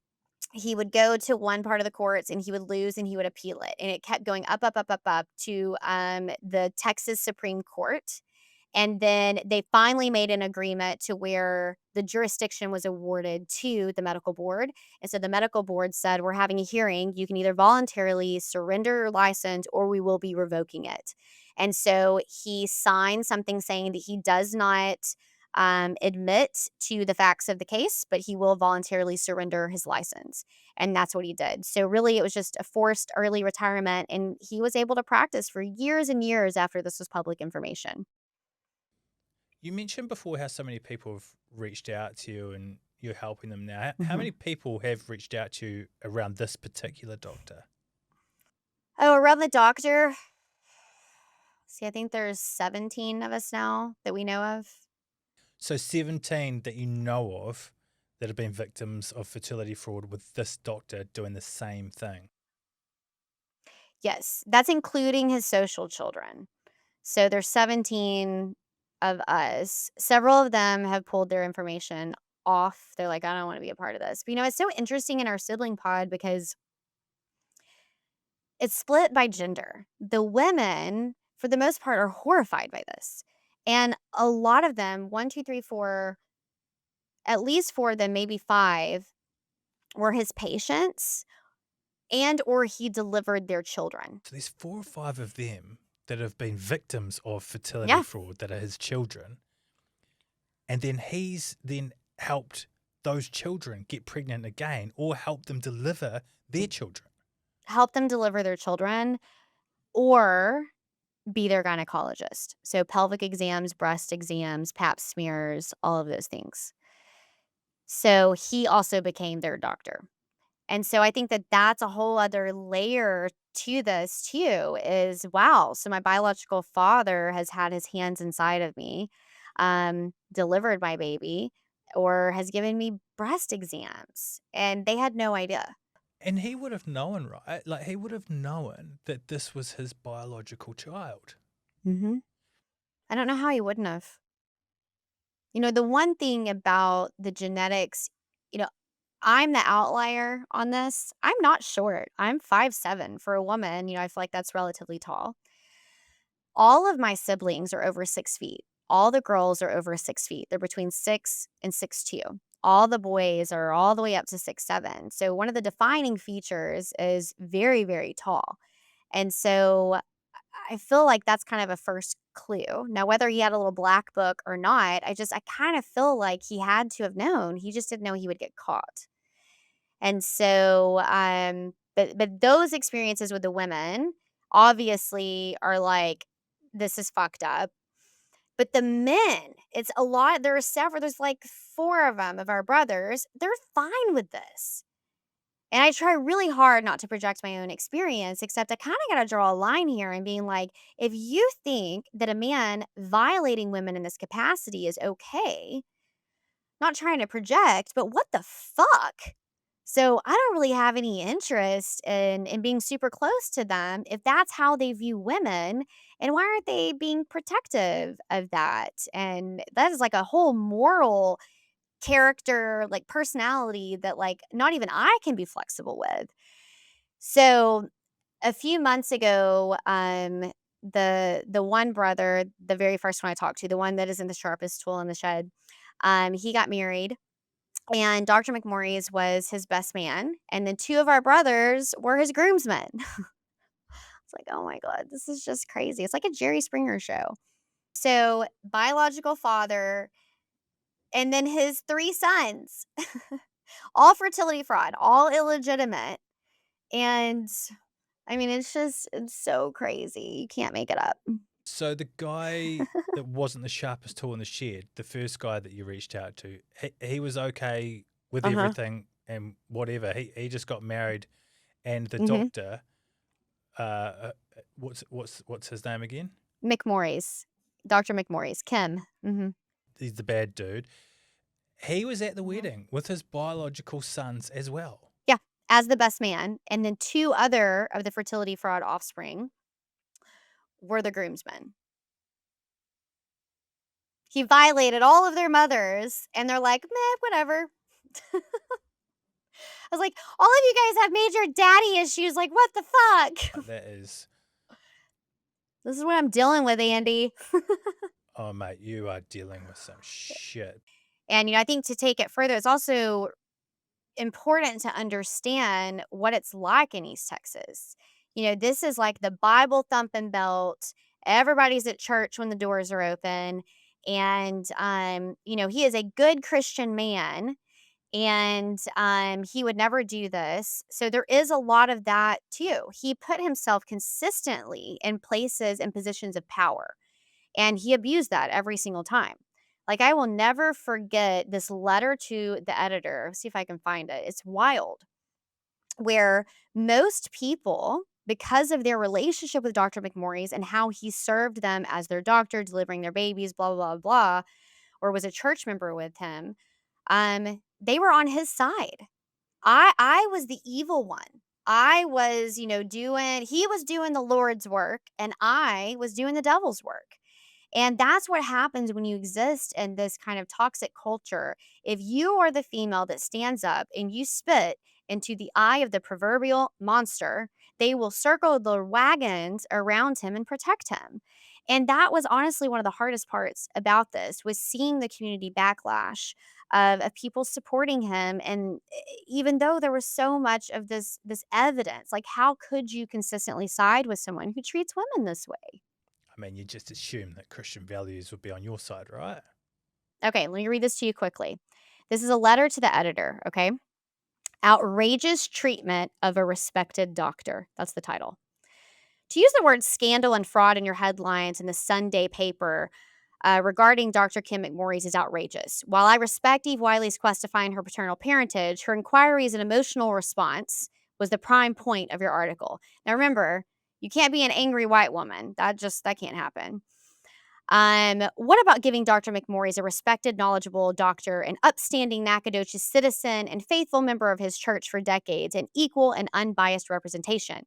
He would go to one part of the courts and he would lose and he would appeal it. And it kept going up, up, up, up, up to the Texas Supreme Court. And then they finally made an agreement to where the jurisdiction was awarded to the medical board. And so the medical board said, "We're having a hearing. You can either voluntarily surrender your license or we will be revoking it." And so he signed something saying that he does not admit to the facts of the case, but he will voluntarily surrender his license. And that's what he did. So, really, it was just a forced early retirement. And he was able to practice for years and years after this was public information. You mentioned before how so many people have reached out to you and you're helping them now. How Mhm. many people have reached out to you around this particular doctor? Oh, around the doctor, see, I think there's 17 of us now that we know of. So 17 that you know of that have been victims of fertility fraud with this doctor doing the same thing. Yes, that's including his social children. So there's 17 of us. Several of them have pulled their information off. They're like, "I don't want to be a part of this." But it's so interesting in our sibling pod because it's split by gender. The women, for the most part, are horrified by this. And a lot of them, one, two, three, four, at least four of them, maybe five, were his patients and or he delivered their children. So there's 4 or 5 of them that have been victims of fertility Yeah, fraud that are his children, and then he's then helped those children get pregnant again or help them deliver their children. help them deliver their children or be their gynecologist. So pelvic exams, breast exams, pap smears, all of those things. So he also became their doctor. And so I think that that's a whole other layer to this too is wow, so my biological father has had his hands inside of me, delivered my baby, or has given me breast exams, and they had no idea. And he would have known, right? Like, he would have known that this was his biological child. Mhm. I don't know how he wouldn't have. The one thing about the genetics, you know, I'm the outlier on this. I'm not short. I'm 5'7" for a woman, I feel like that's relatively tall. All of my siblings are over 6 feet. All the girls are over 6 feet. They're between 6 and 6'2". All the boys are all the way up to 6'7". So one of the defining features is very, very tall. And so I feel like that's kind of a first clue. Now, whether he had a little black book or not, I kind of feel like he had to have known. He just didn't know he would get caught. And so, but those experiences with the women obviously are like, this is fucked up. But the men, it's a lot. There are several. There's like four of them of our brothers. They're fine with this. And I try really hard not to project my own experience, except I kind of got to draw a line here and being like, if you think that a man violating women in this capacity is okay, not trying to project, but what the fuck? So I don't really have any interest in being super close to them if that's how they view women. And why aren't they being protective of that? And that is like a whole moral character, like personality that like not even I can be flexible with. So a few months ago, the one brother, the very first one I talked to, the one that isn't the sharpest tool in the shed, he got married and Dr. McMorris was his best man, and then 2 of our brothers were his groomsmen. It's like, "Oh my god, this is just crazy." It's like a Jerry Springer show. So, biological father and then his 3 sons, all fertility fraud, all illegitimate, and I mean, it's so crazy. You can't make it up. So the guy that wasn't the sharpest tool in the shed, the first guy that you reached out to, he was okay with Uh-huh. everything and whatever. He just got married, and the Mhm. doctor, uh, uh, what's his name again? McMorris. Dr. McMorris. Kim. Mhm. He's the bad dude. He was at the Mhm. wedding with his biological sons as well. Yeah, as the best man, and then 2 other of the fertility fraud offspring were the groomsmen. He violated all of their mothers, and they're like, "Meh, whatever." I was like, "All of you guys have major daddy issues, like, what the fuck?" That is, This is what I'm dealing with, Andy. oh mate, you are dealing with some shit. And, I think to take it further, it's also important to understand what it's like in East Texas. This is like the Bible thumping belt. Everybody's at church when the doors are open. And, he is a good Christian man and he would never do this. So there is a lot of that too. He put himself consistently in places and positions of power, and he abused that every single time. Like I will never forget this letter to the editor. See if I can find it. It's wild. Where most people, because of their relationship with Dr. McMorris and how he served them as their doctor, delivering their babies, blah blah blah blah, or was a church member with him, they were on his side. I was the evil one. I was, doing he was doing the Lord's work and I was doing the devil's work. And that's what happens when you exist in this kind of toxic culture. If you are the female that stands up and you spit into the eye of the proverbial monster, they will circle the wagons around him and protect him. And that was honestly one of the hardest parts about this was seeing the community backlash of people supporting him. And even though there was so much of this evidence, like how could you consistently side with someone who treats women this way? I mean, you just assume that Christian values would be on your side, right? Okay, let me read this to you quickly. This is a letter to the editor, okay? Outrageous treatment of a respected doctor. That's the title. To use the word scandal and fraud in your headlines in the Sunday paper regarding Dr. Kim McMorris is outrageous. While I respect Eve Wiley's quest to find her paternal parentage, her inquiry is an emotional response was the prime point of your article. Now remember, you can't be an angry white woman. That can't happen. What about giving Dr. McMorris a respected, knowledgeable doctor, an upstanding Nacogdoches citizen, and faithful member of his church for decades, an equal and unbiased representation?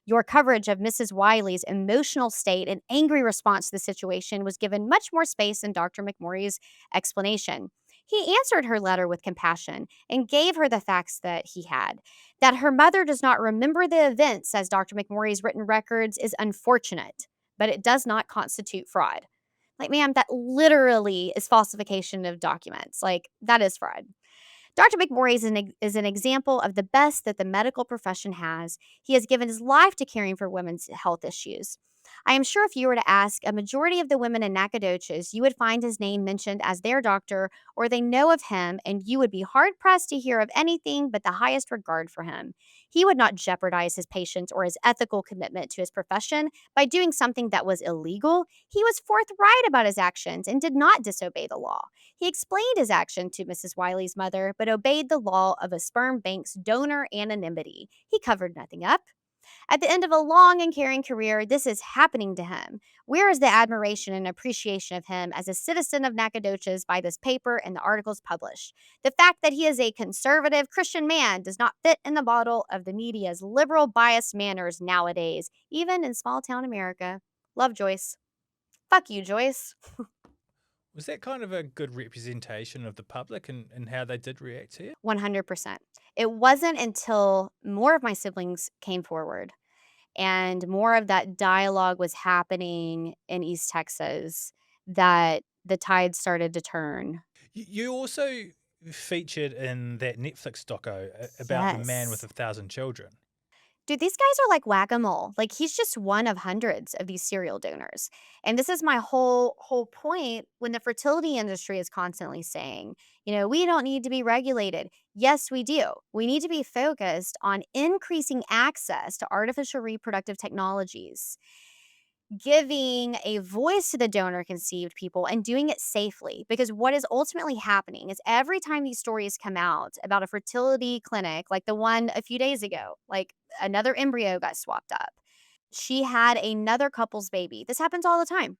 Your coverage of Mrs. Wiley's emotional state and angry response to the situation was given much more space in Dr. McMorris' explanation. He answered her letter with compassion and gave her the facts that he had. That her mother does not remember the events, says Dr. McMorris' written records, is unfortunate, but it does not constitute fraud. Like, ma'am, that literally is falsification of documents. Like, that is fraud. Dr. McMorris is an example of the best that the medical profession has. He has given his life to caring for women's health issues. I am sure if you were to ask a majority of the women in Nacogdoches, you would find his name mentioned as their doctor or they know of him, and you would be hard pressed to hear of anything but the highest regard for him. He would not jeopardize his patients or his ethical commitment to his profession by doing something that was illegal. He was forthright about his actions and did not disobey the law. He explained his action to Mrs. Wiley's mother, but obeyed the law of a sperm bank's donor anonymity. He covered nothing up. At the end of a long and caring career, this is happening to him. Where is the admiration and appreciation of him as a citizen of Nacogdoches by this paper and the articles published? The fact that he is a conservative Christian man does not fit in the bottle of the media's liberal biased manners nowadays, even in small town America. Love, Joyce. Fuck you, Joyce. Was that kind of a good representation of the public and how they did react to it? 100%. It wasn't until more of my siblings came forward and more of that dialogue was happening in East Texas that the tide started to turn. You also featured in that Netflix doco about the man with Yes. 1,000 children. Dude, these guys are like whack-a-mole. Like, he's just one of hundreds of these serial donors. And this is my whole point when the fertility industry is constantly saying, we don't need to be regulated. Yes, we do. We need to be focused on increasing access to artificial reproductive technologies, giving a voice to the donor conceived people and doing it safely. Because what is ultimately happening is every time these stories come out about a fertility clinic, like the one a few days ago, like another embryo got swapped up. She had another couple's baby. This happens all the time.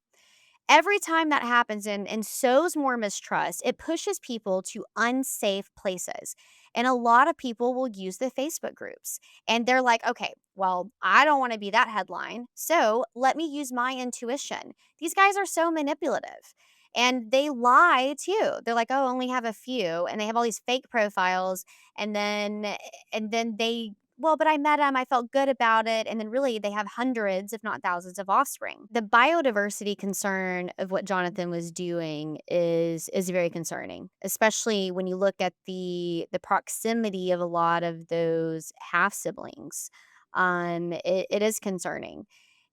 Every time that happens and sows more mistrust, it pushes people to unsafe places. And a lot of people will use the Facebook groups. And they're like, okay, well, I don't want to be that headline. So let me use my intuition. These guys are so manipulative. And they lie too. They're like, oh, I only have a few. And they have all these fake profiles. And then they well, but I met him, I felt good about it, and then really they have hundreds, if not thousands of offspring. The biodiversity concern of what Jonathan was doing is very concerning, especially when you look at the proximity of a lot of those half siblings. It is concerning.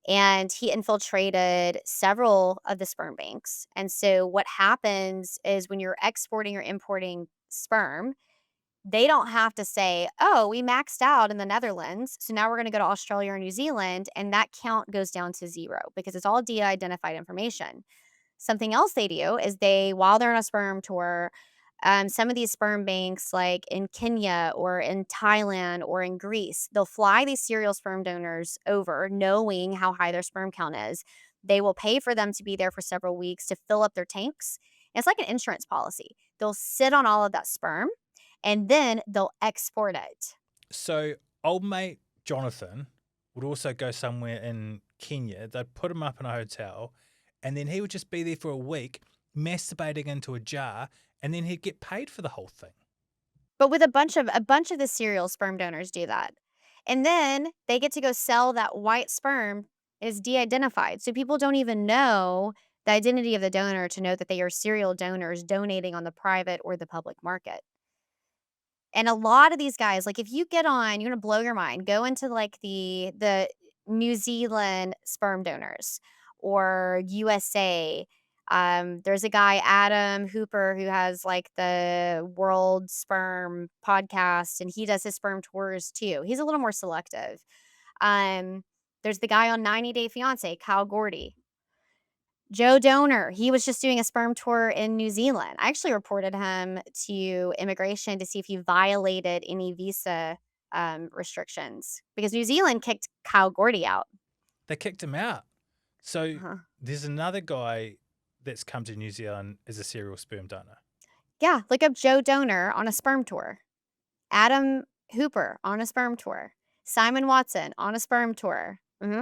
And he infiltrated several of the sperm banks. And so what happens is when you're exporting or importing sperm, they don't have to say, "Oh, we maxed out in the Netherlands, so now we're gonna go to Australia or New Zealand," and that count goes down to 0 because it's all de-identified information. Something else they do is while they're on a sperm tour, some of these sperm banks, like in Kenya or in Thailand or in Greece, they'll fly these serial sperm donors over knowing how high their sperm count is. They will pay for them to be there for several weeks to fill up their tanks. It's like an insurance policy. They'll sit on all of that sperm and then they'll export it. So old mate Jonathan would also go somewhere in Kenya. They'd put him up in a hotel, and then he would just be there for a week, masturbating into a jar, and then he'd get paid for the whole thing. But with a bunch of the serial sperm donors do that. And then they get to go sell that white sperm is de-identified. So people don't even know the identity of the donor to know that they are serial donors donating on the private or the public market. And a lot of these guys, like if you get on, you're gonna blow your mind. Go into like the New Zealand sperm donors or USA. There's a guy, Adam Hooper, who has like the World Sperm podcast, and he does his sperm tours too. He's a little more selective. Um, there's the guy on 90 Day Fiance, Kyle Gordy. Joe Donor, he was just doing a sperm tour in New Zealand. I actually reported him to immigration to see if he violated any visa, restrictions because New Zealand kicked Kyle Gordy out. They kicked him out. So Uh-huh. there's another guy that's come to New Zealand as a serial sperm donor. Yeah, look up Joe Donor on a sperm tour. Adam Hooper on a sperm tour. Simon Watson on a sperm tour.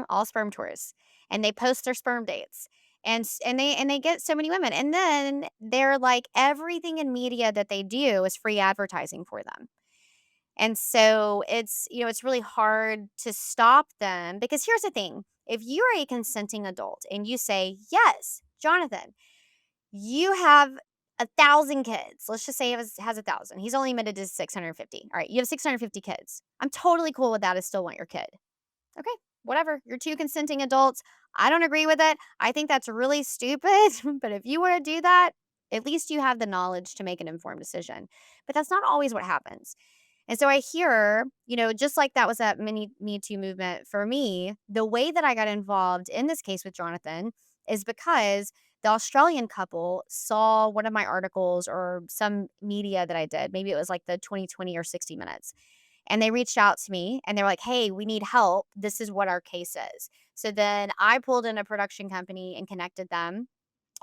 All sperm tours. And they post their sperm dates. And they get so many women. And then they're like everything in media that they do is free advertising for them. And so it's really hard to stop them because here's the thing. If you're a consenting adult and you say, "Yes, Jonathan, you have 1,000 kids." Let's just say has 1,000. He's only admitted to 650. All right, you have 650 kids. I'm totally cool with that. I still want your kid. Okay, whatever. You're two consenting adults. I don't agree with it. I think that's really stupid. But if you want to do that, at least you have the knowledge to make an informed decision. But that's not always what happens. And so I hear, just like that was that mini Me Too movement for me, the way that I got involved in this case with Jonathan is because the Australian couple saw one of my articles or some media that I did. Maybe it was like the 2020 or 60 Minutes. And they reached out to me and they were like, "Hey, we need help. This is what our case is." So then I pulled in a production company and connected them,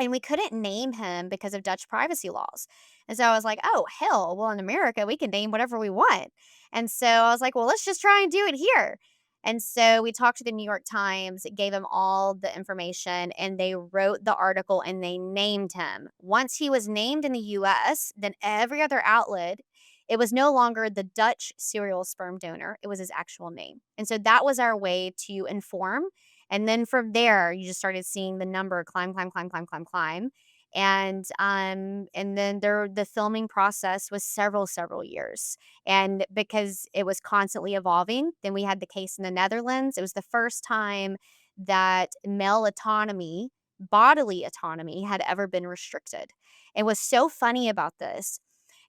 and we couldn't name him because of Dutch privacy laws. And so I was like, "Oh, hell, well, in America, we can name whatever we want." And so I was like, "Well, let's just try and do it here." And so we talked to the New York Times, gave them all the information, and they wrote the article and they named him. Once he was named in the US, then every other outlet, it was no longer the Dutch serial sperm donor, it was his actual name. And so that was our way to inform, and then from there, you just started seeing the number climb, climb, climb, climb, climb, climb. And then the filming process was several years. And because it was constantly evolving, then we had the case in the Netherlands. It was the first time that male autonomy, bodily autonomy, had ever been restricted. And what's so funny about this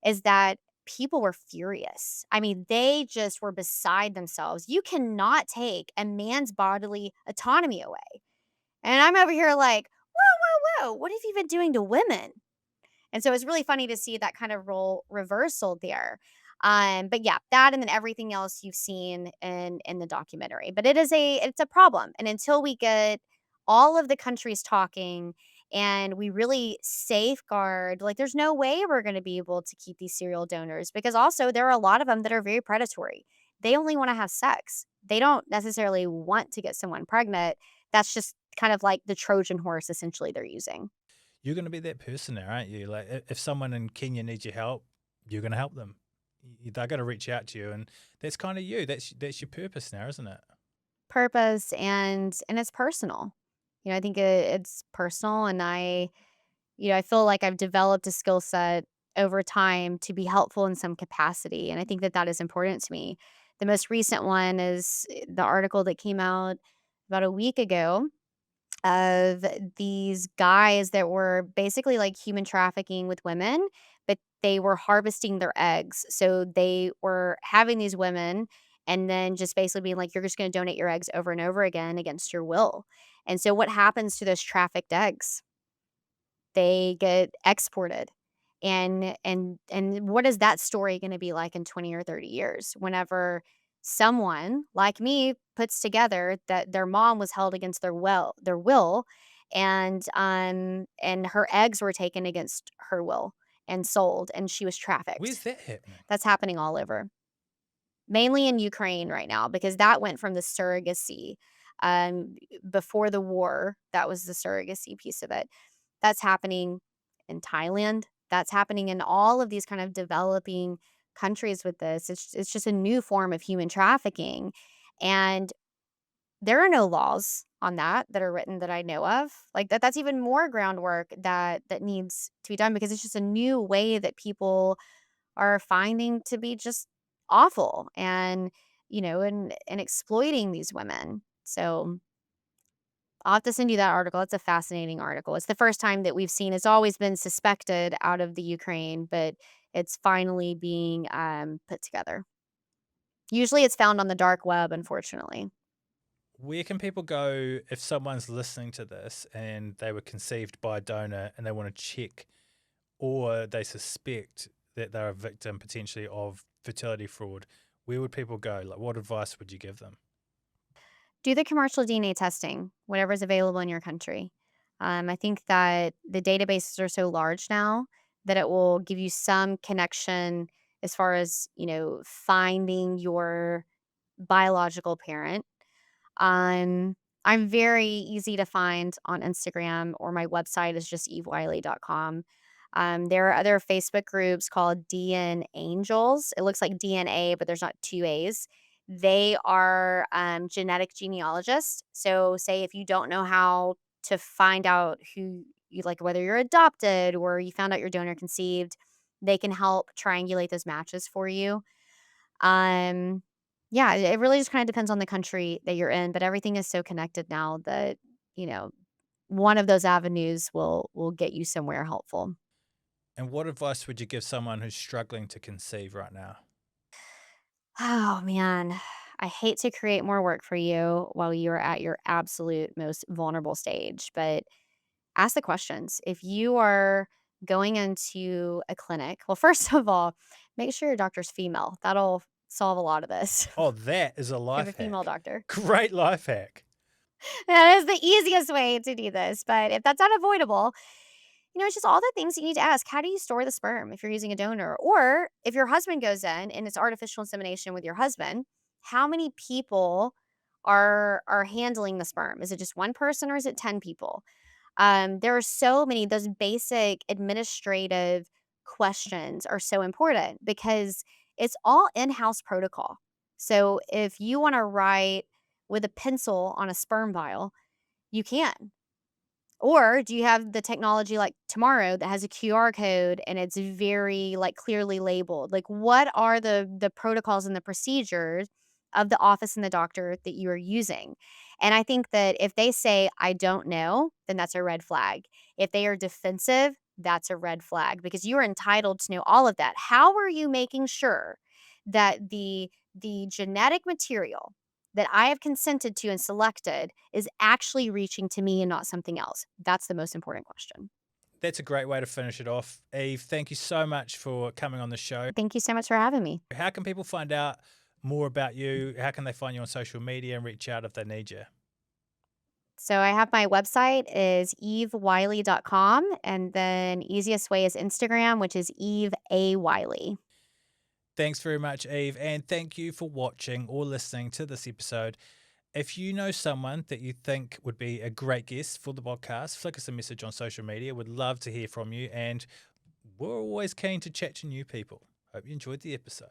is that people were furious. I mean, they just were beside themselves. You cannot take a man's bodily autonomy away. And I'm over here like, whoa, whoa, whoa, what have you been doing to women? And so it's really funny to see that kind of role reversal there. But yeah, that and then everything else you've seen in the documentary. But it's a problem. And until we get all of the countries talking and we really safeguard, like there's no way we're going to be able to keep these serial donors because also there are a lot of them that are very predatory. They only want to have sex. They don't necessarily want to get someone pregnant. That's just kind of like the Trojan horse essentially they're using. You're going to be that person there, aren't you? Like, if someone in Kenya needs your help, you're going to help them. They're going to reach out to you, and that's kind of you. That's your purpose now, isn't it? Purpose and it's personal. I think it's personal, and I feel like I've developed a skill set over time to be helpful in some capacity, and I think that that is important to me. The most recent one is the article that came out about a week ago of these guys that were basically like human trafficking with women, but they were harvesting their eggs. So they were having these women and then just basically being like, "You're just going to donate your eggs over and over again against your will." And so what happens to those trafficked eggs? They get exported. And what is that story gonna be like in 20 or 30 years whenever someone like me puts together that their mom was held against their will, and her eggs were taken against her will and sold, and she was Where's trafficked. that happening? That's happening all over, mainly in Ukraine right now because that went from the surrogacy, before the war, that was the surrogacy piece of it. That's happening in Thailand. That's happening in all of these kind of developing countries with this. It's just a new form of human trafficking. And There are no laws on that are written that I know of. Like, that's even more groundwork that needs to be done because it's just a new way that people are finding to be just awful and, and exploiting these women. So, I'll have to send you that article. It's a fascinating article. It's the first time that we've seen it's always been suspected out of the Ukraine, but it's finally being, put together. Usually, it's found on the dark web, unfortunately. Where can people go if someone's listening to this and they were conceived by a donor and they want to check or they suspect that they're a victim potentially of fertility fraud? Where would people go? Like, what advice would you give them? Do the commercial DNA testing, whatever's available in your country. I think that the databases are so large now that it will give you some connection as far as, finding your biological parent. Um, I'm very easy to find on Instagram, or my website is just evewiley.com. There are other Facebook groups called DN Angels. It looks like DNA, but there's not two A's. They are genetic genealogists. So, say if you don't know how to find out who you like, whether you're adopted or you found out your donor conceived, they can help triangulate those matches for you. Um, yeah, it really just kinda depends on the country that you're in, but everything is so connected now that, you know, one of those avenues will get you somewhere helpful. And what advice would you give someone who's struggling to conceive right now? Oh, man. I hate to create more work for you while you're at your absolute most vulnerable stage, but ask the questions. If you are going into a clinic, well, first of all, make sure your doctor's female. That'll solve a lot of this. Oh, that is a If you have a life female hack. doctor. Great life hack. That is the easiest way to do this, but if that's unavoidable, it's just all the things you need to ask. How do you store the sperm if you're using a donor? Or if your husband goes in and it's artificial insemination with your husband, how many people are handling the sperm? Is it just one person or is it 10 people? There are so many, those basic administrative questions are so important because it's all in-house protocol. So if you want to write with a pencil on a sperm vial, you can. Or do you have the technology like tomorrow that has a QR code and it's very like clearly labeled? Like what are the protocols and the procedures of the office and the doctor that you are using? And I think that if they say I don't know, then that's a red flag. If they are defensive, that's a red flag because you are entitled to know all of that. How are you making sure that the genetic material that I have consented to and selected is actually reaching to me and not something else? That's the most important question. That's a great way to finish it off. Eve, thank you so much for coming on the show. Thank you so much for having me. How can people find out more about you? How can they find you on social media and reach out if they need you? So I have my website is evewiley.com, and then easiest way is Instagram, which is Eve A. Wiley. Thanks very much, Eve, and thank you for watching or listening to this episode. If you know someone that you think would be a great guest for the podcast, flick us a message on social media. We'd love to hear from you, and we're always keen to chat to new people. Hope you enjoyed the episode.